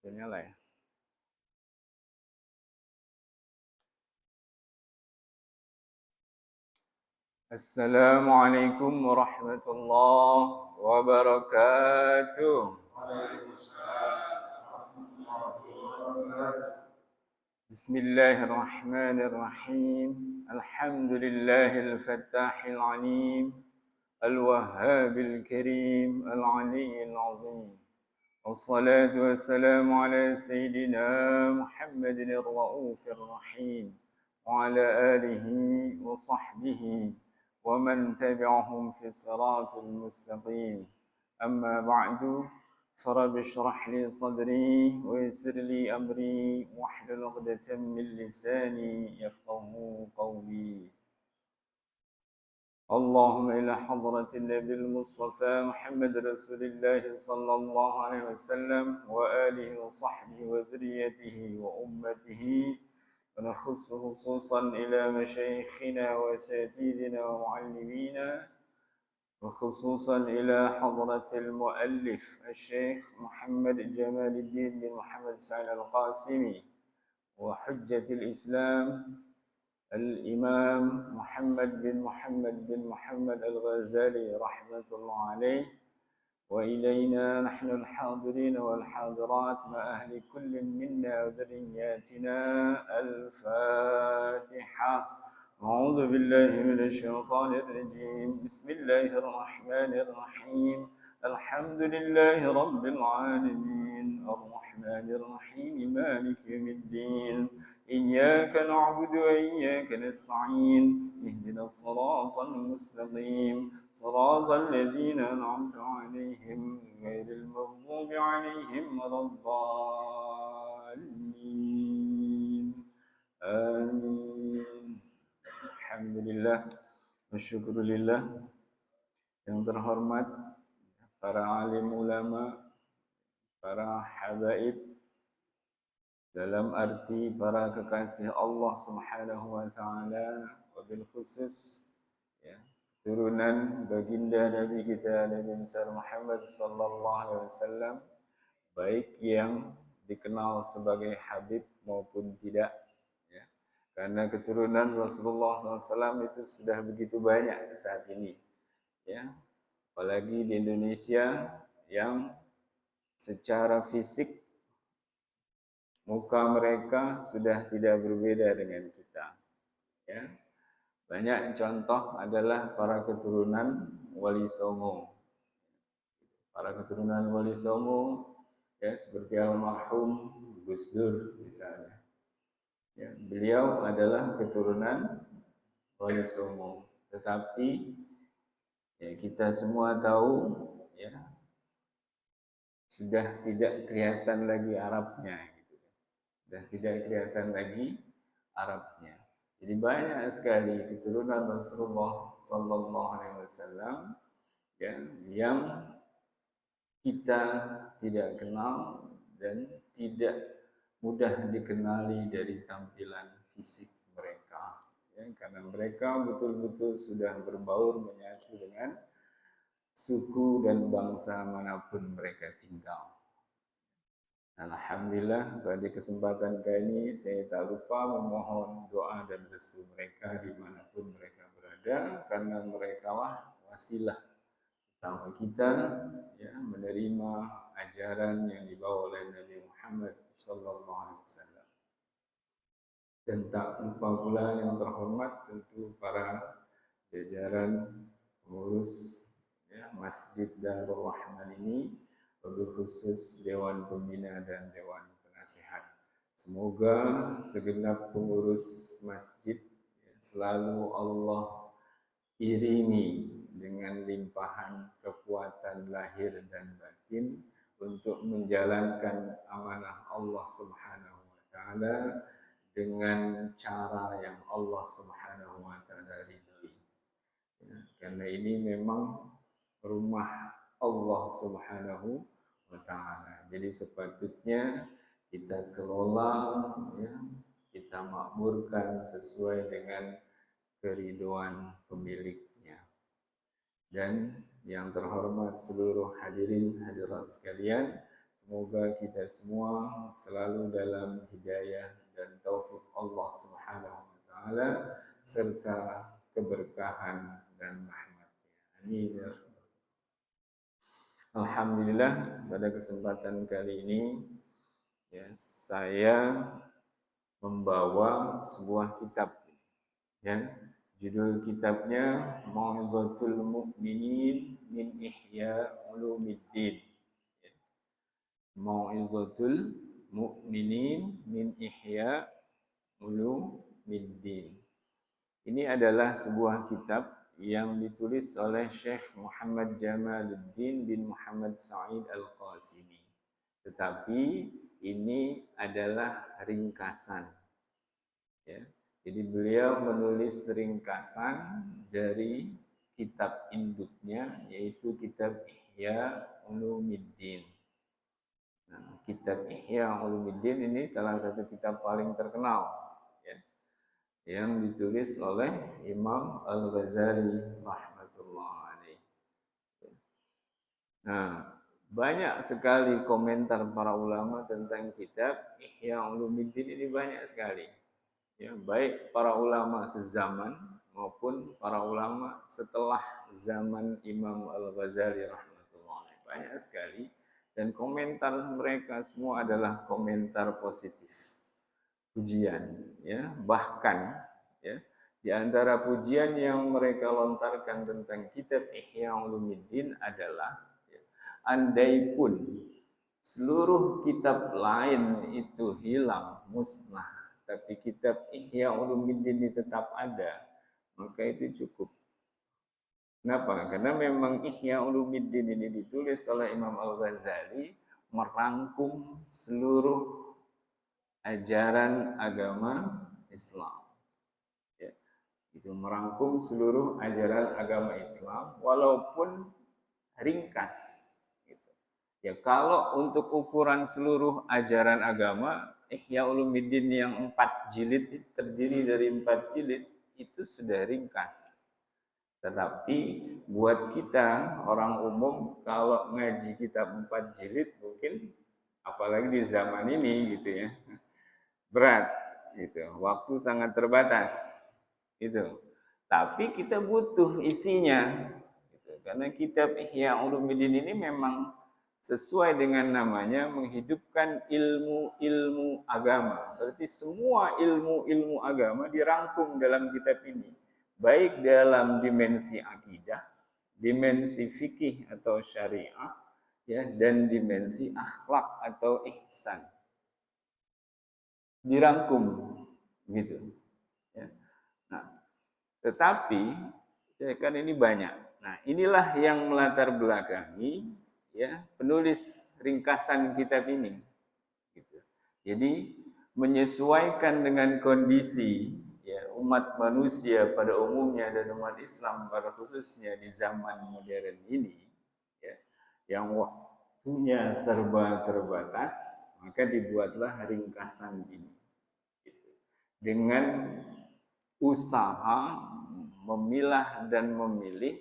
Udah nyala ya? Assalamualaikum warahmatullahi wabarakatuh. Bismillahirrahmanirrahim. Alhamdulillahil fattahil alim. Al-wahhabil karim. Al-aliyyil azim. Wassalatu wassalamu ala sayyidina Muhammadin ar-ra'ufir rahim. Wa ala alihi wa sahbihi wa man tabi'ahum fi siratul mustaqim. Amma ba'du. فرب اشرح لي صدري ويسر لي أمري واحلل عقدة من لساني يفقه قولي اللهم إلى حضرة النبي المصطفى محمد رسول الله صلى الله عليه وسلم وآله وصحبه وذريته وأمته ونخص خصوصا إلى مشايخنا وأساتذتنا ومعلمينا وخصوصا إلى حضرة المؤلف الشيخ محمد جمال الدين بن محمد سعيد القاسمي وحجة الإسلام الإمام محمد بن محمد الغزالي رحمة الله عليه وإلينا نحن الحاضرين والحاضرات مع أهل كل منا وذرياتنا الفاتحة. أعوذ بالله من الشيطان الرجيم. بسم الله الرحمن الرحيم. الحمد لله رب العالمين الرحمن الرحيم مالك يوم الدين إياك نعبد وإياك نستعين اهدنا الصراط المستقيم صراط الذين أنعمت عليهم غير المغضوب عليهم ولا الضالين آمين. Alhamdulillah, syukurillah. Yang terhormat para alim ulama, para habaib, dalam arti para kekasih Allah Subhanahu wa taala, wabil khusus ya, turunan baginda Nabi kita Nabi besar Muhammad sallallahu alaihi wasallam, baik yang dikenal sebagai habib maupun tidak. Karena keturunan Rasulullah SAW itu sudah begitu banyak saat ini, ya, apalagi di Indonesia yang secara fisik muka mereka sudah tidak berbeda dengan kita. Ya, banyak contoh adalah para keturunan Wali Songo, para keturunan Wali Songo, ya, seperti almarhum Gus Dur misalnya. Ya, beliau adalah keturunan Wali Songo, tetapi ya, kita semua tahu ya, sudah tidak kelihatan lagi Arabnya, gitu. Sudah tidak kelihatan lagi Arabnya. Jadi banyak sekali keturunan Rasulullah Sallallahu Alaihi Wasallam ya, yang kita tidak kenal dan tidak mudah dikenali dari tampilan fisik mereka, ya, karena mereka betul-betul sudah berbaur menyatu dengan suku dan bangsa manapun mereka tinggal. Alhamdulillah, pada kesempatan kali ini saya tak lupa memohon doa dan restu mereka dimanapun mereka berada, karena mereka lah wasilah utama kita ya, menerima ajaran yang dibawa oleh Nabi Muhammad sallallahu alaihi wasallam. Dan tak lupa pula yang terhormat tentu para jajaran pengurus ya, Masjid Darul Rahman ini, lebih khusus Dewan Pembina dan Dewan Penasihat. Semoga segenap pengurus masjid ya, selalu Allah iringi dengan limpahan kekuatan lahir dan batin untuk menjalankan amanah Allah Subhanahu wa taala dengan cara yang Allah Subhanahu wa taala ridhoi. Ya, karena ini memang rumah Allah Subhanahu wa taala. Jadi sepatutnya kita kelola ya, kita makmurkan sesuai dengan keriduan pemiliknya. Dan Yang terhormat seluruh hadirin hadirat sekalian, semoga kita semua selalu dalam hidayah dan taufik Allah Subhanahu wa taala serta keberkahan dan rahmatnya. Amin. Alhamdulillah, pada kesempatan kali ini ya, saya membawa sebuah kitab ya. Judul kitabnya Mau'izatul Mu'minin min Ihya Ulumiddin. Mau'izatul Mu'minin min Ihya Ulumiddin. Ini adalah sebuah kitab yang ditulis oleh Syekh Muhammad Jamaluddin bin Muhammad Sa'id Al-Qasimi. Tetapi ini adalah ringkasan. Ya. Jadi beliau menulis ringkasan dari kitab induknya, yaitu kitab Ihya Ulumiddin. Nah, kitab Ihya Ulumiddin ini salah satu kitab paling terkenal ya, yang ditulis oleh Imam Al-Ghazali rahmatullah alaih. Nah, banyak sekali komentar para ulama tentang kitab Ihya Ulumiddin ini, banyak sekali. Ya, baik para ulama sezaman maupun para ulama setelah zaman Imam Al-Ghazali rahmatullah alaih, banyak sekali, dan komentar mereka semua adalah komentar positif, pujian ya. Bahkan ya, di antara pujian yang mereka lontarkan tentang kitab Ihya Ulumiddin adalah ya, andai pun seluruh kitab lain itu hilang, musnah, tapi kitab Ihya Ulumiddin ini tetap ada, maka itu cukup. Kenapa? Karena memang Ihya Ulumiddin ini ditulis oleh Imam Al-Ghazali merangkum seluruh ajaran agama Islam. Ya, itu merangkum seluruh ajaran agama Islam walaupun ringkas. Gitu. Ya, kalau untuk ukuran seluruh ajaran agama, Ihya Ulumiddin yang 4 jilid, terdiri dari 4 jilid, itu sudah ringkas. Tetapi buat kita orang umum, kalau ngaji kitab 4 jilid mungkin, apalagi di zaman ini gitu ya, berat gitu, waktu sangat terbatas gitu. Tapi kita butuh isinya gitu. Karena kitab Ihya Ulumiddin ini memang sesuai dengan namanya, menghidupkan ilmu-ilmu agama. Berarti semua ilmu-ilmu agama dirangkum dalam kitab ini. Baik dalam dimensi akidah, dimensi fikih atau syariah, ya, dan dimensi akhlak atau ihsan. Dirangkum gitu. Ya. Nah, tetapi kan ini banyak. Nah, inilah yang melatar belakangi ya penulis ringkasan kitab ini. Gitu. Jadi menyesuaikan dengan kondisi ya umat manusia pada umumnya dan umat Islam pada khususnya di zaman modern ini, ya, yang waktunya serba terbatas, maka dibuatlah ringkasan ini. Gitu. Dengan usaha memilah dan memilih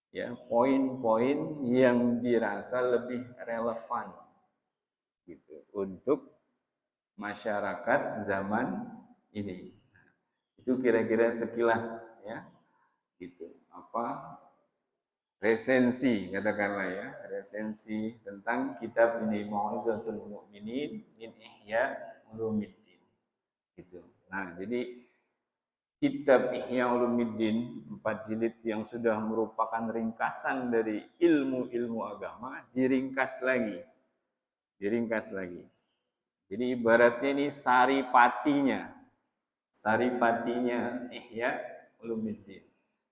ya poin-poin yang dirasa lebih relevan gitu untuk masyarakat zaman ini. Itu kira-kira sekilas ya, gitu. Apa resensi katakanlah ya, resensi tentang kitab ini Mau'izatul Mu'minin min Ihya Ulumiddin. Gitu. Nah, jadi kitab Ihya Ulumiddin 4 jilid yang sudah merupakan ringkasan dari ilmu-ilmu agama diringkas lagi. Diringkas lagi. Jadi ibaratnya ini saripatinya Ihya Ulumiddin.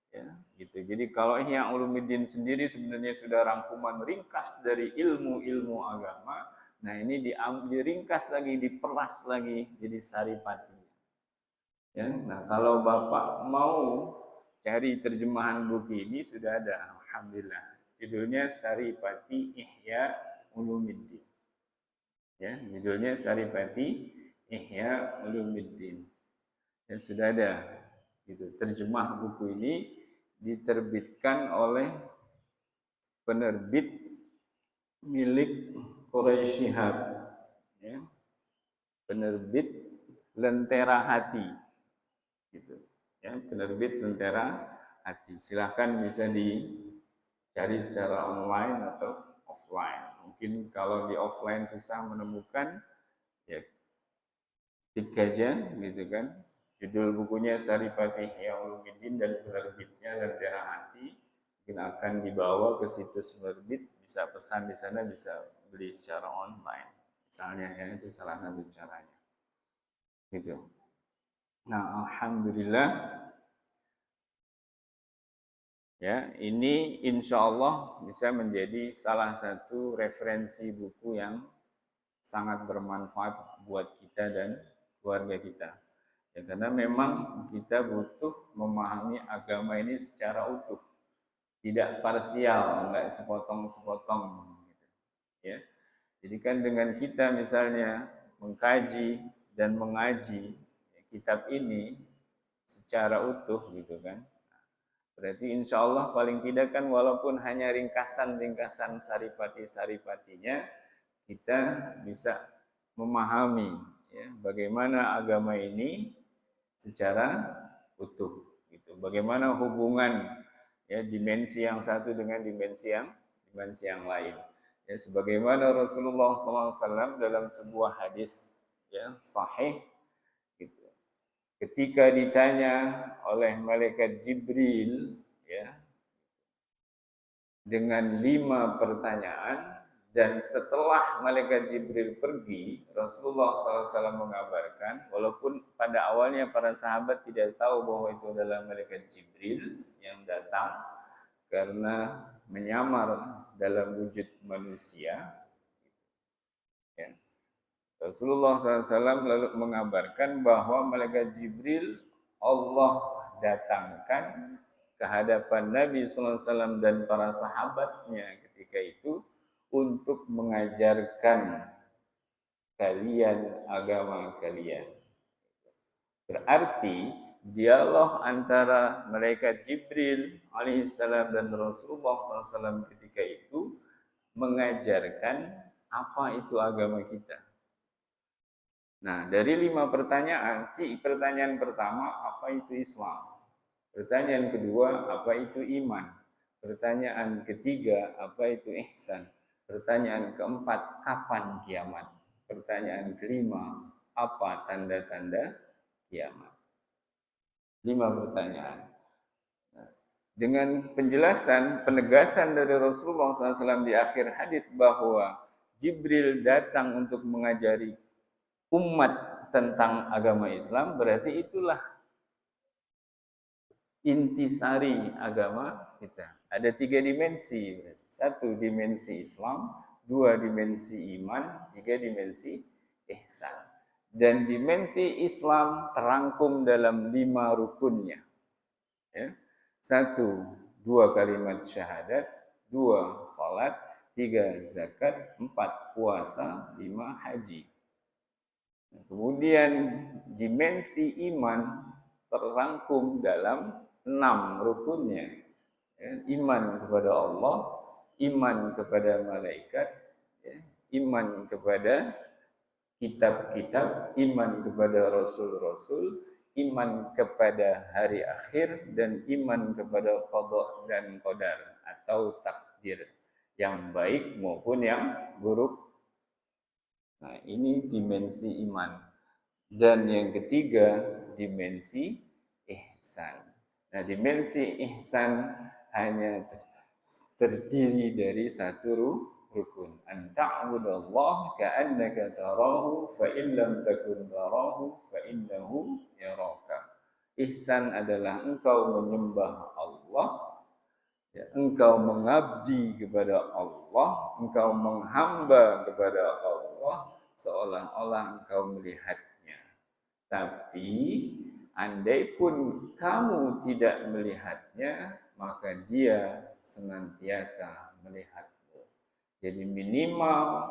Ya, gitu. Jadi kalau Ihya Ulumiddin sendiri sebenarnya sudah rangkuman ringkas dari ilmu-ilmu agama. Nah, ini diringkas lagi, diperas lagi jadi saripati. Ya, nah kalau Bapak mau cari terjemahan buku ini sudah ada, alhamdulillah. Judulnya Saripati Ihya Ulumiddin. Ya, judulnya Saripati Ihya Ulumiddin. Ya, sudah ada. Gitu. Terjemah buku ini diterbitkan oleh penerbit milik Quraisy Shihab, ya, penerbit Lentera Hati, gitu, ya, penerbit Lentera Hati. Silahkan bisa dicari secara online atau offline. Mungkin kalau di offline susah menemukan, ya ketik aja, gitu kan. Judul bukunya Saripati Ihya Ulumuddin dan penerbitnya Lentera Hati. Mungkin akan dibawa ke situs penerbit, bisa pesan di sana, bisa beli secara online. Misalnya, ya, itu salah satu caranya. Gitu. Nah, alhamdulillah, ya, ini insya Allah bisa menjadi salah satu referensi buku yang sangat bermanfaat buat kita dan keluarga kita. Ya, karena memang kita butuh memahami agama ini secara utuh, tidak parsial, enggak sepotong-sepotong, gitu, ya. Jadi kan dengan kita misalnya mengkaji dan mengaji kitab ini secara utuh, gitu kan, berarti insya Allah paling tidak kan walaupun hanya ringkasan-ringkasan saripati-saripatinya, kita bisa memahami, ya, bagaimana agama ini secara utuh, gitu. Bagaimana hubungan, ya, dimensi yang satu dengan dimensi yang lain. Ya, sebagaimana Rasulullah SAW dalam sebuah hadis, ya, sahih, gitu, ketika ditanya oleh malaikat Jibril, ya, dengan 5 pertanyaan, dan setelah malaikat Jibril pergi, Rasulullah SAW mengabarkan, walaupun pada awalnya para sahabat tidak tahu bahwa itu adalah malaikat Jibril yang datang karena menyamar dalam wujud manusia, ya. Rasulullah SAW lalu mengabarkan bahwa malaikat Jibril Allah datangkan ke hadapan Nabi SAW dan para sahabatnya ketika itu untuk mengajarkan kalian agama kalian. Berarti dialog antara malaikat Jibril alaihissalam dan Rasulullah SAW ketika itu mengajarkan apa itu agama kita. Nah, dari 5 pertanyaan, pertanyaan pertama, apa itu Islam? Pertanyaan kedua, apa itu iman? Pertanyaan ketiga, apa itu ihsan? Pertanyaan keempat, kapan kiamat? Pertanyaan kelima, apa tanda-tanda kiamat? 5 pertanyaan. Nah, dengan penjelasan, penegasan dari Rasulullah SAW di akhir hadis bahwa Jibril datang untuk mengajari umat tentang agama Islam, berarti itulah intisari agama kita. Ada 3 dimensi. 1 dimensi Islam, 2 dimensi iman, 3 dimensi ihsan. Dan dimensi Islam terangkum dalam 5 rukunnya. Ya. 1, 2 kalimat syahadat, 2 salat, 3 zakat, 4 puasa, 5 haji. Kemudian dimensi iman terangkum dalam 6 rukunnya. Ya, iman kepada Allah, iman kepada malaikat, ya, iman kepada kitab-kitab, iman kepada rasul-rasul, iman kepada hari akhir, dan iman kepada qada dan qadar atau takdir yang baik maupun yang buruk. Nah, ini dimensi iman. Dan yang ketiga, dimensi ihsan. Nah, dimensi ihsan hanya terdiri dari 1 rukun. An ta'budallaha ka'annaka tarahu fa in lam takun tarahu fa innahu yaraka. Ihsan adalah engkau menyembah Allah, ya, engkau mengabdi kepada Allah, engkau menghamba kepada Allah seolah-olah engkau melihatnya. Tapi andai pun kamu tidak melihatnya, maka dia senantiasa melihatmu. Jadi minimal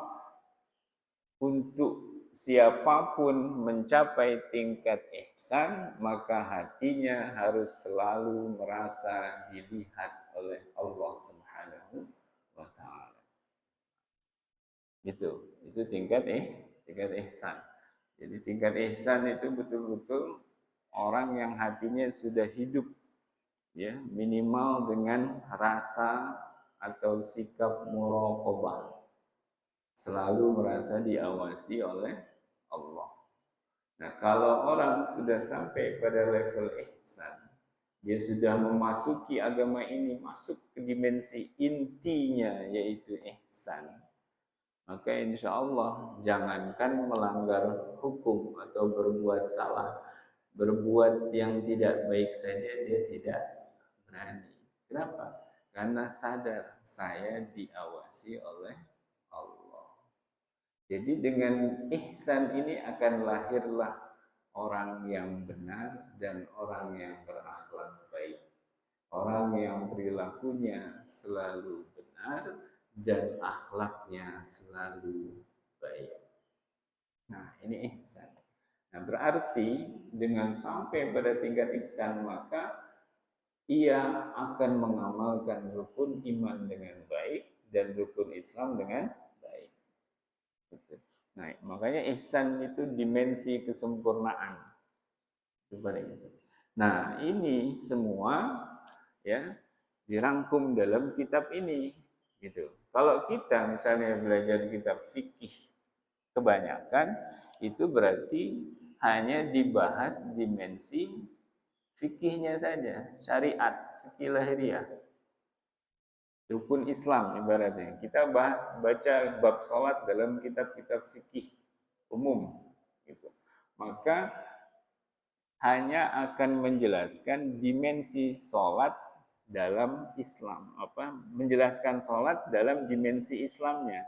untuk siapapun mencapai tingkat ihsan, maka hatinya harus selalu merasa dilihat oleh Allah Subhanahu Itu tingkat ihsan. Jadi tingkat ihsan itu betul-betul orang yang hatinya sudah hidup, ya, minimal dengan rasa atau sikap muraqabah, selalu merasa diawasi oleh Allah. Nah, kalau orang sudah sampai pada level ihsan, dia sudah memasuki agama ini, masuk ke dimensi intinya yaitu ihsan, maka insya Allah jangankan melanggar hukum atau berbuat salah, berbuat yang tidak baik saja dia tidak berani. Kenapa? Karena sadar saya diawasi oleh Allah. Jadi dengan ihsan ini akan lahirlah orang yang benar dan orang yang berakhlak baik. Orang yang perilakunya selalu benar dan akhlaknya selalu baik. Nah, ini ihsan. Nah, berarti dengan sampai pada tingkat ihsan maka ia akan mengamalkan rukun iman dengan baik dan rukun Islam dengan baik. Nah, makanya ihsan itu dimensi kesempurnaan. Nah, ini semua, ya, dirangkum dalam kitab ini, gitu. Kalau kita misalnya belajar kitab fikih kebanyakan, itu berarti hanya dibahas dimensi fikihnya saja, syariat, fikih lahiriah. Rukun Islam ibaratnya. Kita baca bab salat dalam kitab-kitab fikih umum, gitu. Maka hanya akan menjelaskan dimensi salat dalam Islam, menjelaskan salat dalam dimensi Islamnya.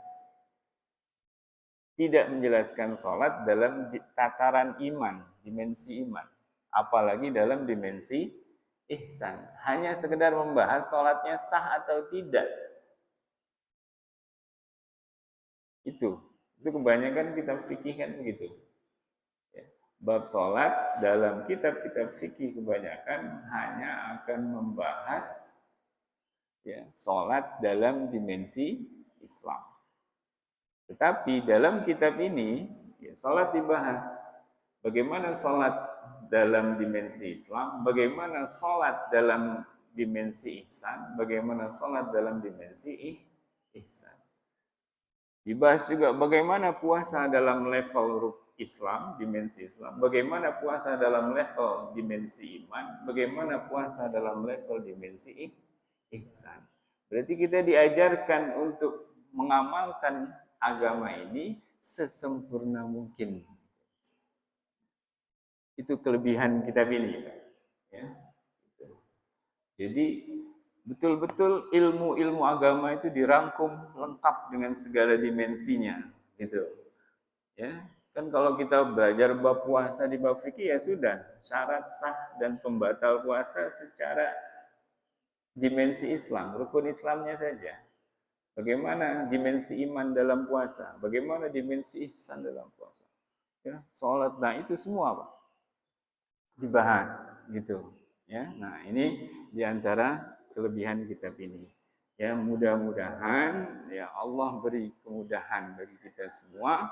Tidak menjelaskan salat dalam tataran iman, dimensi iman, apalagi dalam dimensi ihsan. Hanya sekedar membahas salatnya sah atau tidak. Itu kebanyakan kitab fikih kan begitu. Ya. Bab salat dalam kitab-kitab fikih kebanyakan hanya akan membahas, ya, salat dalam dimensi Islam. Tetapi dalam kitab ini, ya, salat dibahas. Bagaimana salat dalam dimensi Islam, bagaimana salat dalam dimensi ihsan, bagaimana salat dalam dimensi ihsan. Dibahas juga bagaimana puasa dalam level Islam, dimensi Islam, bagaimana puasa dalam level dimensi iman, bagaimana puasa dalam level dimensi ihsan. Berarti kita diajarkan untuk mengamalkan agama ini sesempurna mungkin. Itu kelebihan kitab ini, ya. Jadi betul-betul ilmu-ilmu agama itu dirangkum lengkap dengan segala dimensinya, gitu. Ya, kan kalau kita belajar bab puasa di bab fikih ya sudah, syarat sah dan pembatal puasa secara dimensi Islam, rukun Islamnya saja. Bagaimana dimensi iman dalam puasa, bagaimana dimensi ihsan dalam puasa. Ya, salat, nah itu semua, Pak, dibahas, gitu. Ya, nah ini diantara kelebihan kitab ini. Ya, mudah-mudahan ya Allah beri kemudahan bagi kita semua.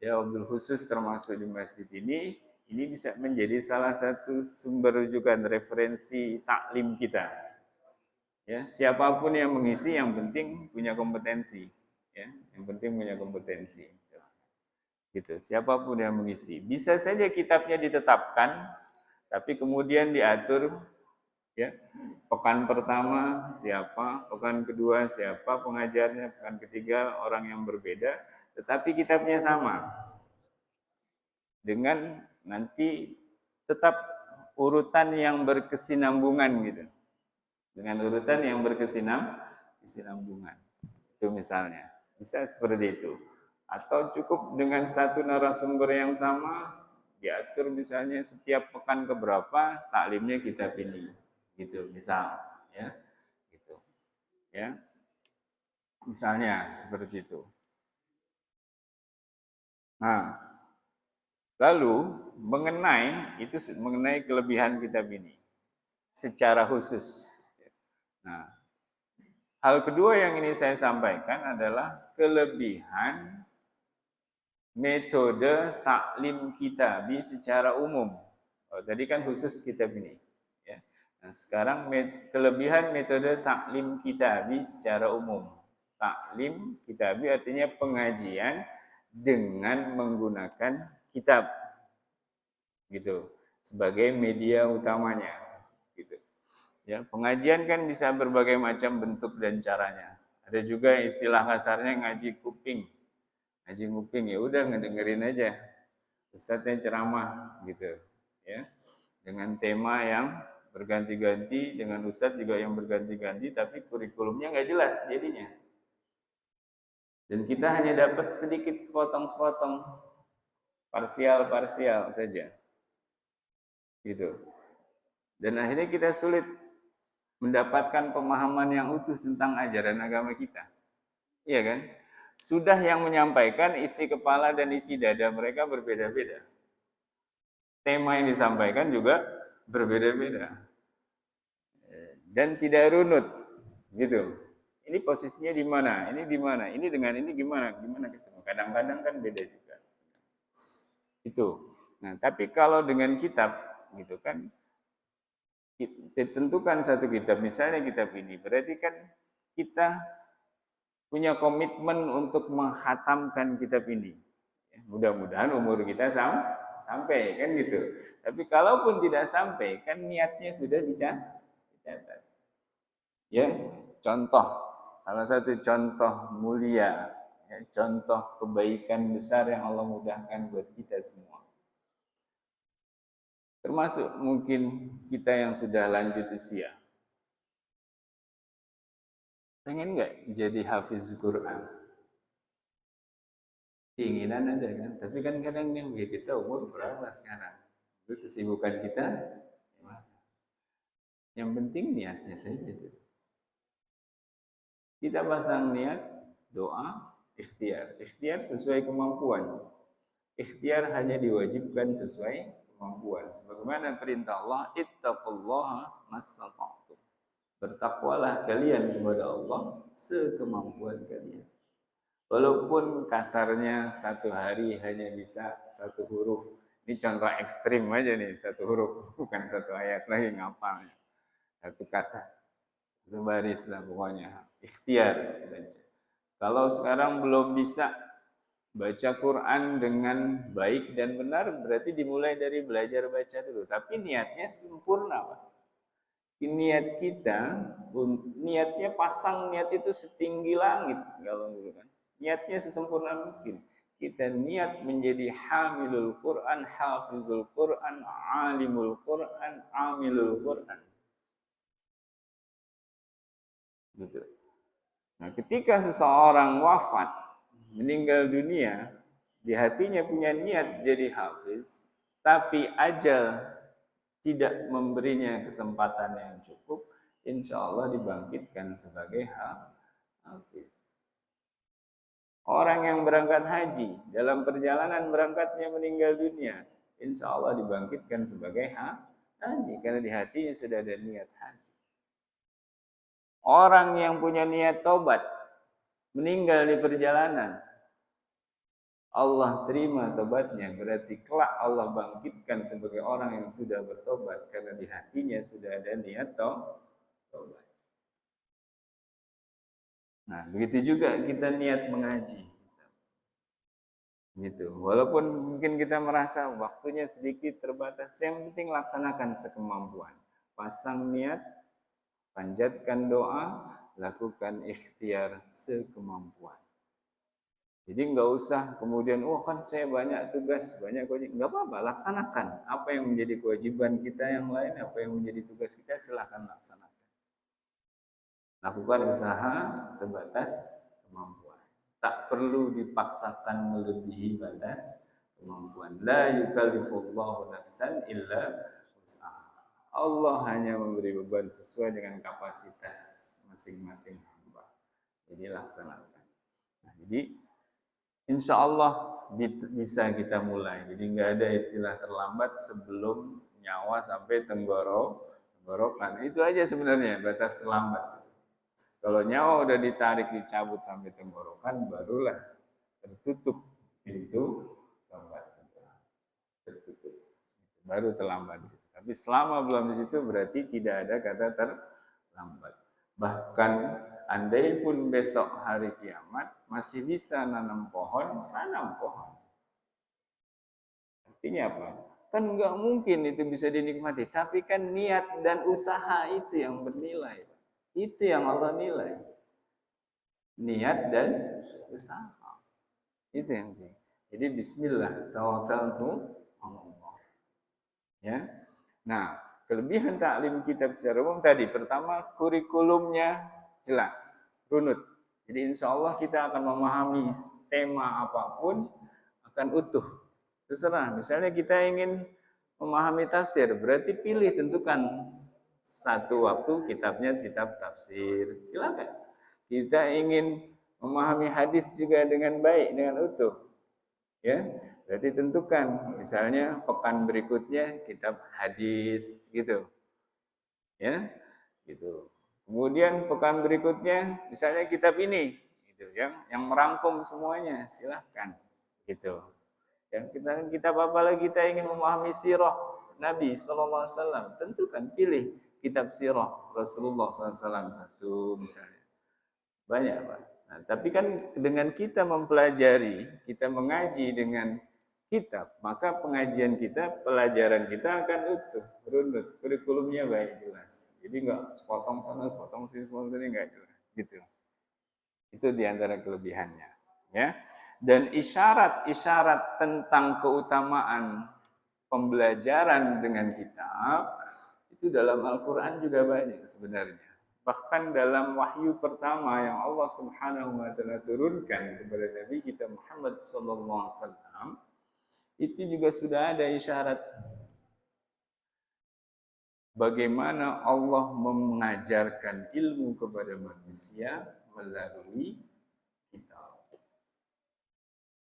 Ya, wabil khusus termasuk di masjid ini bisa menjadi salah satu sumber rujukan referensi taklim kita. Ya, siapapun yang mengisi yang penting punya kompetensi, ya, yang penting punya kompetensi. Gitu. Siapapun yang mengisi. Bisa saja kitabnya ditetapkan tapi kemudian diatur, ya. Pekan pertama siapa, pekan kedua siapa pengajarnya, pekan ketiga orang yang berbeda, tetapi kitabnya sama. Dengan nanti tetap urutan yang berkesinambungan, gitu. Dengan urutan yang berkesinambungan. Itu misalnya. Bisa seperti itu. Atau cukup dengan satu narasumber yang sama, diatur misalnya setiap pekan keberapa taklimnya kitab ini. Gitu, misal, ya. Gitu. Ya. Misalnya seperti itu. Nah, lalu mengenai kelebihan kitab ini secara khusus. Nah, Hal kedua yang ini saya sampaikan adalah kelebihan metode taklim kitab secara umum. Tadi kan khusus kitab ini. Ya. Nah, sekarang kelebihan metode taklim kitab secara umum. Taklim kitab artinya pengajian dengan menggunakan kitab, gitu, sebagai media utamanya, gitu. Ya, pengajian kan bisa berbagai macam bentuk dan caranya. Ada juga istilah kasarnya ngaji kuping. Ngaji kuping ya udah ngedengerin aja. Ustadznya ceramah gitu, ya. Dengan tema yang berganti-ganti, dengan ustadz juga yang berganti-ganti, tapi kurikulumnya nggak jelas jadinya. Dan kita hanya dapat sedikit sepotong-sepotong, parsial-parsial saja. Gitu. Dan akhirnya kita sulit mendapatkan pemahaman yang utuh tentang ajaran agama kita. Iya kan? Sudah yang menyampaikan isi kepala dan isi dada mereka berbeda-beda. Tema yang disampaikan juga berbeda-beda. Dan tidak runut. Gitu. Ini posisinya di mana? Ini di mana? Ini dengan ini gimana? Gimana ketemu? Kadang-kadang kan beda juga. Itu. Nah, tapi kalau dengan kitab gitu kan ditentukan satu kitab, misalnya kitab ini, berarti kan kita punya komitmen untuk menghatamkan kitab ini. Mudah-mudahan umur kita sampai kan gitu. Tapi kalaupun tidak sampai, kan niatnya sudah dicatat. Ya, contoh, salah satu contoh mulia, ya, contoh kebaikan besar yang Allah mudahkan buat kita semua. Termasuk mungkin kita yang sudah lanjut usia. Pengen nggak jadi hafiz Quran? Keinginan ada kan, tapi kan kadang yang kita umur berapa sekarang? Itu kesibukan kita. Yang penting niatnya saja tuh. Kita pasang niat, doa, ikhtiar. Ikhtiar sesuai kemampuan. Ikhtiar hanya diwajibkan sesuai kemampuan. Sebagaimana perintah Allah, ittaqullaha mastata'tum. Bertakwalah kalian kepada Allah sekemampuan kalian. Walaupun kasarnya satu hari hanya bisa satu huruf. Ini contoh ekstrim aja nih, satu huruf. Bukan satu ayat lagi ngapalnya. Satu kata. Satu baris lah pokoknya. Ikhtiar. Kalau sekarang belum bisa baca Quran dengan baik dan benar, berarti dimulai dari belajar baca dulu. Tapi niatnya sempurna, Pak. Niat kita, niatnya pasang niat itu setinggi langit. Kalau dulu kan. Niatnya sesempurna mungkin. Kita niat menjadi hamilul Quran, hafizul Quran, alimul Quran, amilul Quran. Gitu. Nah, ketika seseorang wafat, meninggal dunia, di hatinya punya niat jadi hafiz, tapi ajal tidak memberinya kesempatan yang cukup, insya Allah dibangkitkan sebagai hafiz. Orang yang berangkat haji, dalam perjalanan berangkatnya meninggal dunia, insya Allah dibangkitkan sebagai haji, karena di hatinya sudah ada niat haji. Orang yang punya niat tobat, meninggal di perjalanan, Allah terima tobatnya, berarti kelak Allah bangkitkan sebagai orang yang sudah bertobat, karena di hatinya sudah ada niat tobat. Nah, begitu juga kita niat mengaji. Gitu. Walaupun mungkin kita merasa waktunya sedikit terbatas, yang penting laksanakan sekemampuan. Pasang niat, panjatkan doa, lakukan ikhtiar sekemampuan. Jadi nggak usah kemudian, kan saya banyak tugas, banyak kewajiban. Nggak apa-apa, laksanakan. Apa yang menjadi kewajiban kita yang lain, apa yang menjadi tugas kita, silahkan laksanakan. Lakukan usaha sebatas kemampuan. Tak perlu dipaksakan melebihi batas kemampuan. La yukallifullahu nafsan illa wus'aha. Allah hanya memberi beban sesuai dengan kapasitas masing-masing hamba. Jadi laksanakan. Nah, jadi insya Allah bisa kita mulai. Jadi nggak ada istilah terlambat sebelum nyawa sampai tenggorokan. Itu aja sebenarnya batas terlambat. Kalau nyawa udah ditarik, dicabut sampai tenggorokan, barulah tertutup pintu tobat. Tertutup. Baru terlambat. Tapi selama belum di situ berarti tidak ada kata terlambat. Bahkan andai pun besok hari kiamat masih bisa nanam pohon, tanam pohon. Artinya apa? Kan nggak mungkin itu bisa dinikmati. Tapi kan niat dan usaha itu yang bernilai. Itu yang Allah nilai. Niat dan usaha. Itu yang penting. Jadi bismillah, tawakkaltu Allah. Ya. Nah, kelebihan taklim kitab secara umum tadi, pertama kurikulumnya jelas, runut. Jadi insya Allah kita akan memahami tema apapun akan utuh. Terserah, misalnya kita ingin memahami tafsir, berarti pilih tentukan satu waktu kitabnya kitab tafsir. Silakan. Kita ingin memahami hadis juga dengan baik, dengan utuh. Ya, berarti tentukan misalnya pekan berikutnya kitab hadis gitu. Ya. Gitu. Kemudian pekan berikutnya misalnya kitab ini gitu yang merangkum semuanya, silahkan gitu. Yang kita apa lagi kita ingin memahami sirah Nabi SAW, tentukan pilih kitab sirah Rasulullah SAW satu misalnya. Banyak Pak. Nah, tapi kan dengan kita mempelajari, kita mengaji dengan kitab, maka pengajian kita, pelajaran kita akan utuh, runut, kurikulumnya baik jelas. Jadi enggak sepotong sana, sepotong sini enggak jelas, gitu. Itu diantara kelebihannya, ya. Dan isyarat-isyarat tentang keutamaan pembelajaran dengan kitab itu dalam Al-Quran juga banyak sebenarnya. Bahkan dalam wahyu pertama yang Allah Subhanahu wa taala turunkan kepada Nabi kita Muhammad sallallahu alaihi wasallam, itu juga sudah ada isyarat bagaimana Allah mengajarkan ilmu kepada manusia melalui kitab.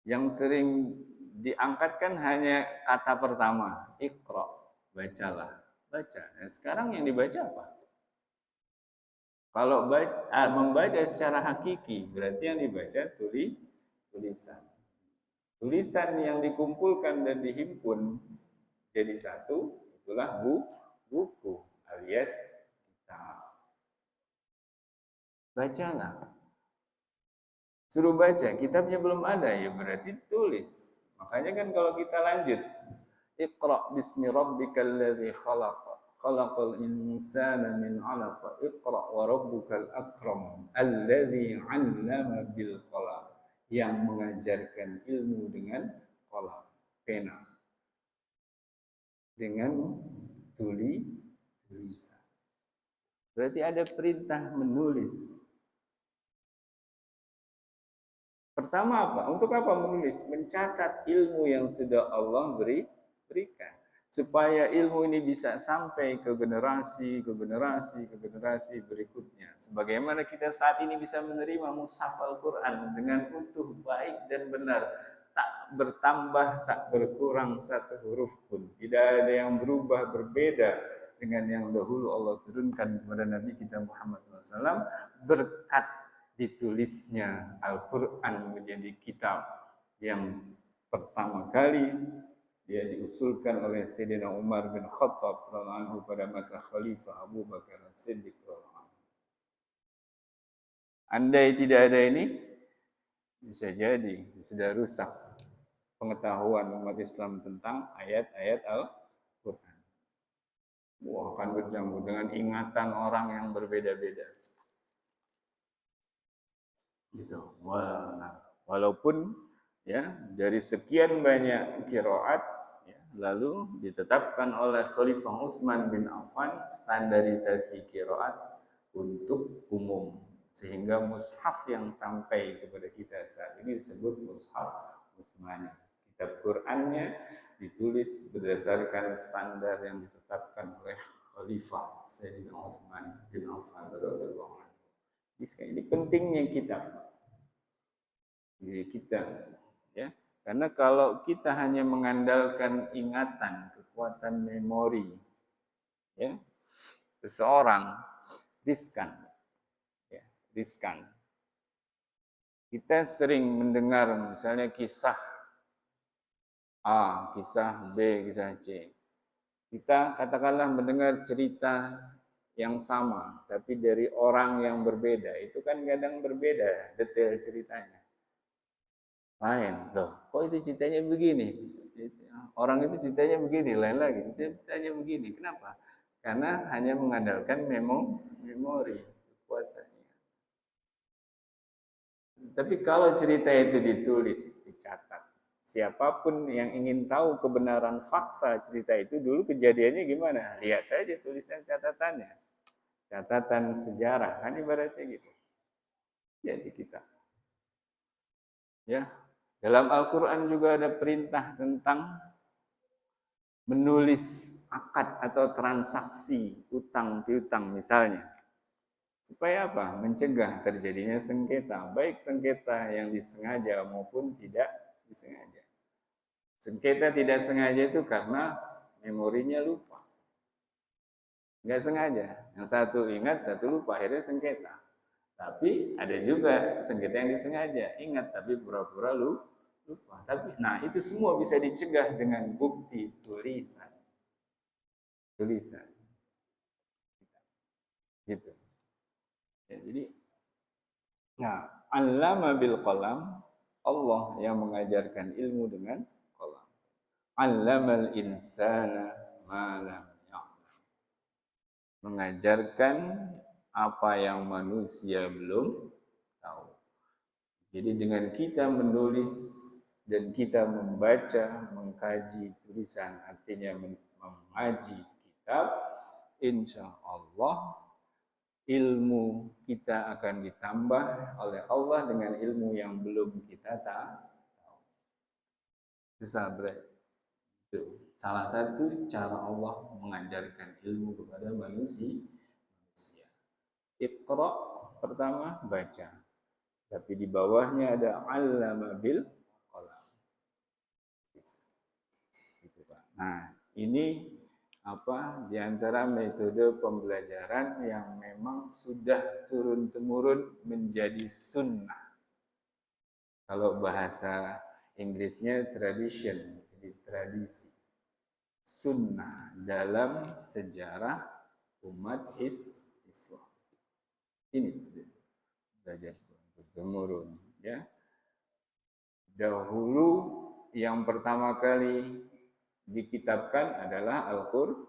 Yang sering diangkatkan hanya kata pertama, Iqra, bacalah, baca. Nah, sekarang yang dibaca apa? Kalau membaca secara hakiki, berarti yang dibaca tulisan. Tulisan yang dikumpulkan dan dihimpun jadi satu, itulah buku alias kitab. Bacalah. Suruh baca, kitabnya belum ada, ya berarti tulis. Makanya kan kalau kita lanjut, Iqra bismi rabbikal ladzi khalaq. Khalaqal insana min 'alaq. Iqra wa rabbukal akram alladzi 'allama bil qalam. Yang mengajarkan ilmu dengan qalam, pena. Dengan tulisan. Berarti ada perintah menulis. Pertama apa? Untuk apa menulis? Mencatat ilmu yang sudah Allah berikan. Supaya ilmu ini bisa sampai ke generasi berikutnya. Sebagaimana kita saat ini bisa menerima mushaf Al-Quran dengan utuh, baik dan benar. Tak bertambah, tak berkurang satu huruf pun. Tidak ada yang berubah, berbeda dengan yang dahulu Allah turunkan kepada Nabi kita Muhammad SAW. Berkat ditulisnya Al-Quran menjadi kitab yang pertama kali dia diusulkan oleh Sayyidina Umar bin Khattab radhiyallahu anhu pada masa Khalifah Abu Bakar As-Siddiq radhiyallahu anhu. Andai tidak ada ini, bisa jadi sudah rusak pengetahuan umat Islam tentang ayat-ayat Al-Quran. Akan bercampur dengan ingatan orang yang berbeda-beda. Gitu. Walaupun ya dari sekian banyak qiraat ya, lalu ditetapkan oleh Khalifah Utsman bin Affan standarisasi qiraat untuk umum sehingga mushaf yang sampai kepada kita saat ini disebut mushaf Utsmani. Kitab Qur'annya ditulis berdasarkan standar yang ditetapkan oleh Khalifah Sayyidina Utsman bin Affan radhiyallahu anhu. Ini pentingnya kitab. Kita ya, karena kalau kita hanya mengandalkan ingatan, kekuatan memori ya seseorang riskan ya. riskan. Kita sering mendengar misalnya kisah A, kisah B, kisah C. Kita katakanlah mendengar cerita yang sama, tapi dari orang yang berbeda. Itu kan kadang berbeda detail ceritanya. Lain, loh, kok itu ceritanya begini? Orang itu ceritanya begini, lain lagi. Ceritanya begini, kenapa? Karena hanya mengandalkan memori, kekuatannya. Tapi kalau cerita itu ditulis, dicatat, siapapun yang ingin tahu kebenaran fakta cerita itu dulu kejadiannya gimana, lihat aja tulisan catatannya, catatan sejarah kan ibaratnya gitu. Jadi kita, ya, dalam Al-Quran juga ada perintah tentang menulis akad atau transaksi utang piutang misalnya. Supaya apa? Mencegah terjadinya sengketa, baik sengketa yang disengaja maupun tidak disengaja. Sengketa tidak sengaja itu karena memorinya lupa. Nggak sengaja. Yang satu ingat, satu lupa, akhirnya sengketa. Tapi ada juga sengketa yang disengaja. Ingat, tapi pura-pura lupa. Tapi, nah itu semua bisa dicegah dengan bukti tulisan. Tulisan. Gitu. Ya, jadi, nah, allama bil qalam, Allah yang mengajarkan ilmu dengan qalam. Allamal insana ma lam ya'lam. Mengajarkan apa yang manusia belum tahu. Jadi dengan kita menulis dan kita membaca, mengkaji tulisan, artinya mengaji kitab, insya Allah ilmu kita akan ditambah oleh Allah dengan ilmu yang belum kita tahu. Itu salah satu cara Allah mengajarkan ilmu kepada manusia. Iqra pertama baca, tapi di bawahnya ada 'allama bil qalam. Gitu, Pak. Nah, ini di antara metode pembelajaran yang memang sudah turun-temurun menjadi sunnah. Kalau bahasa Inggrisnya tradition, jadi tradisi. Sunnah dalam sejarah umat Islam. Ini belajar turun-temurun, ya. Dahulu yang pertama kali dikitabkan adalah Al-Quran.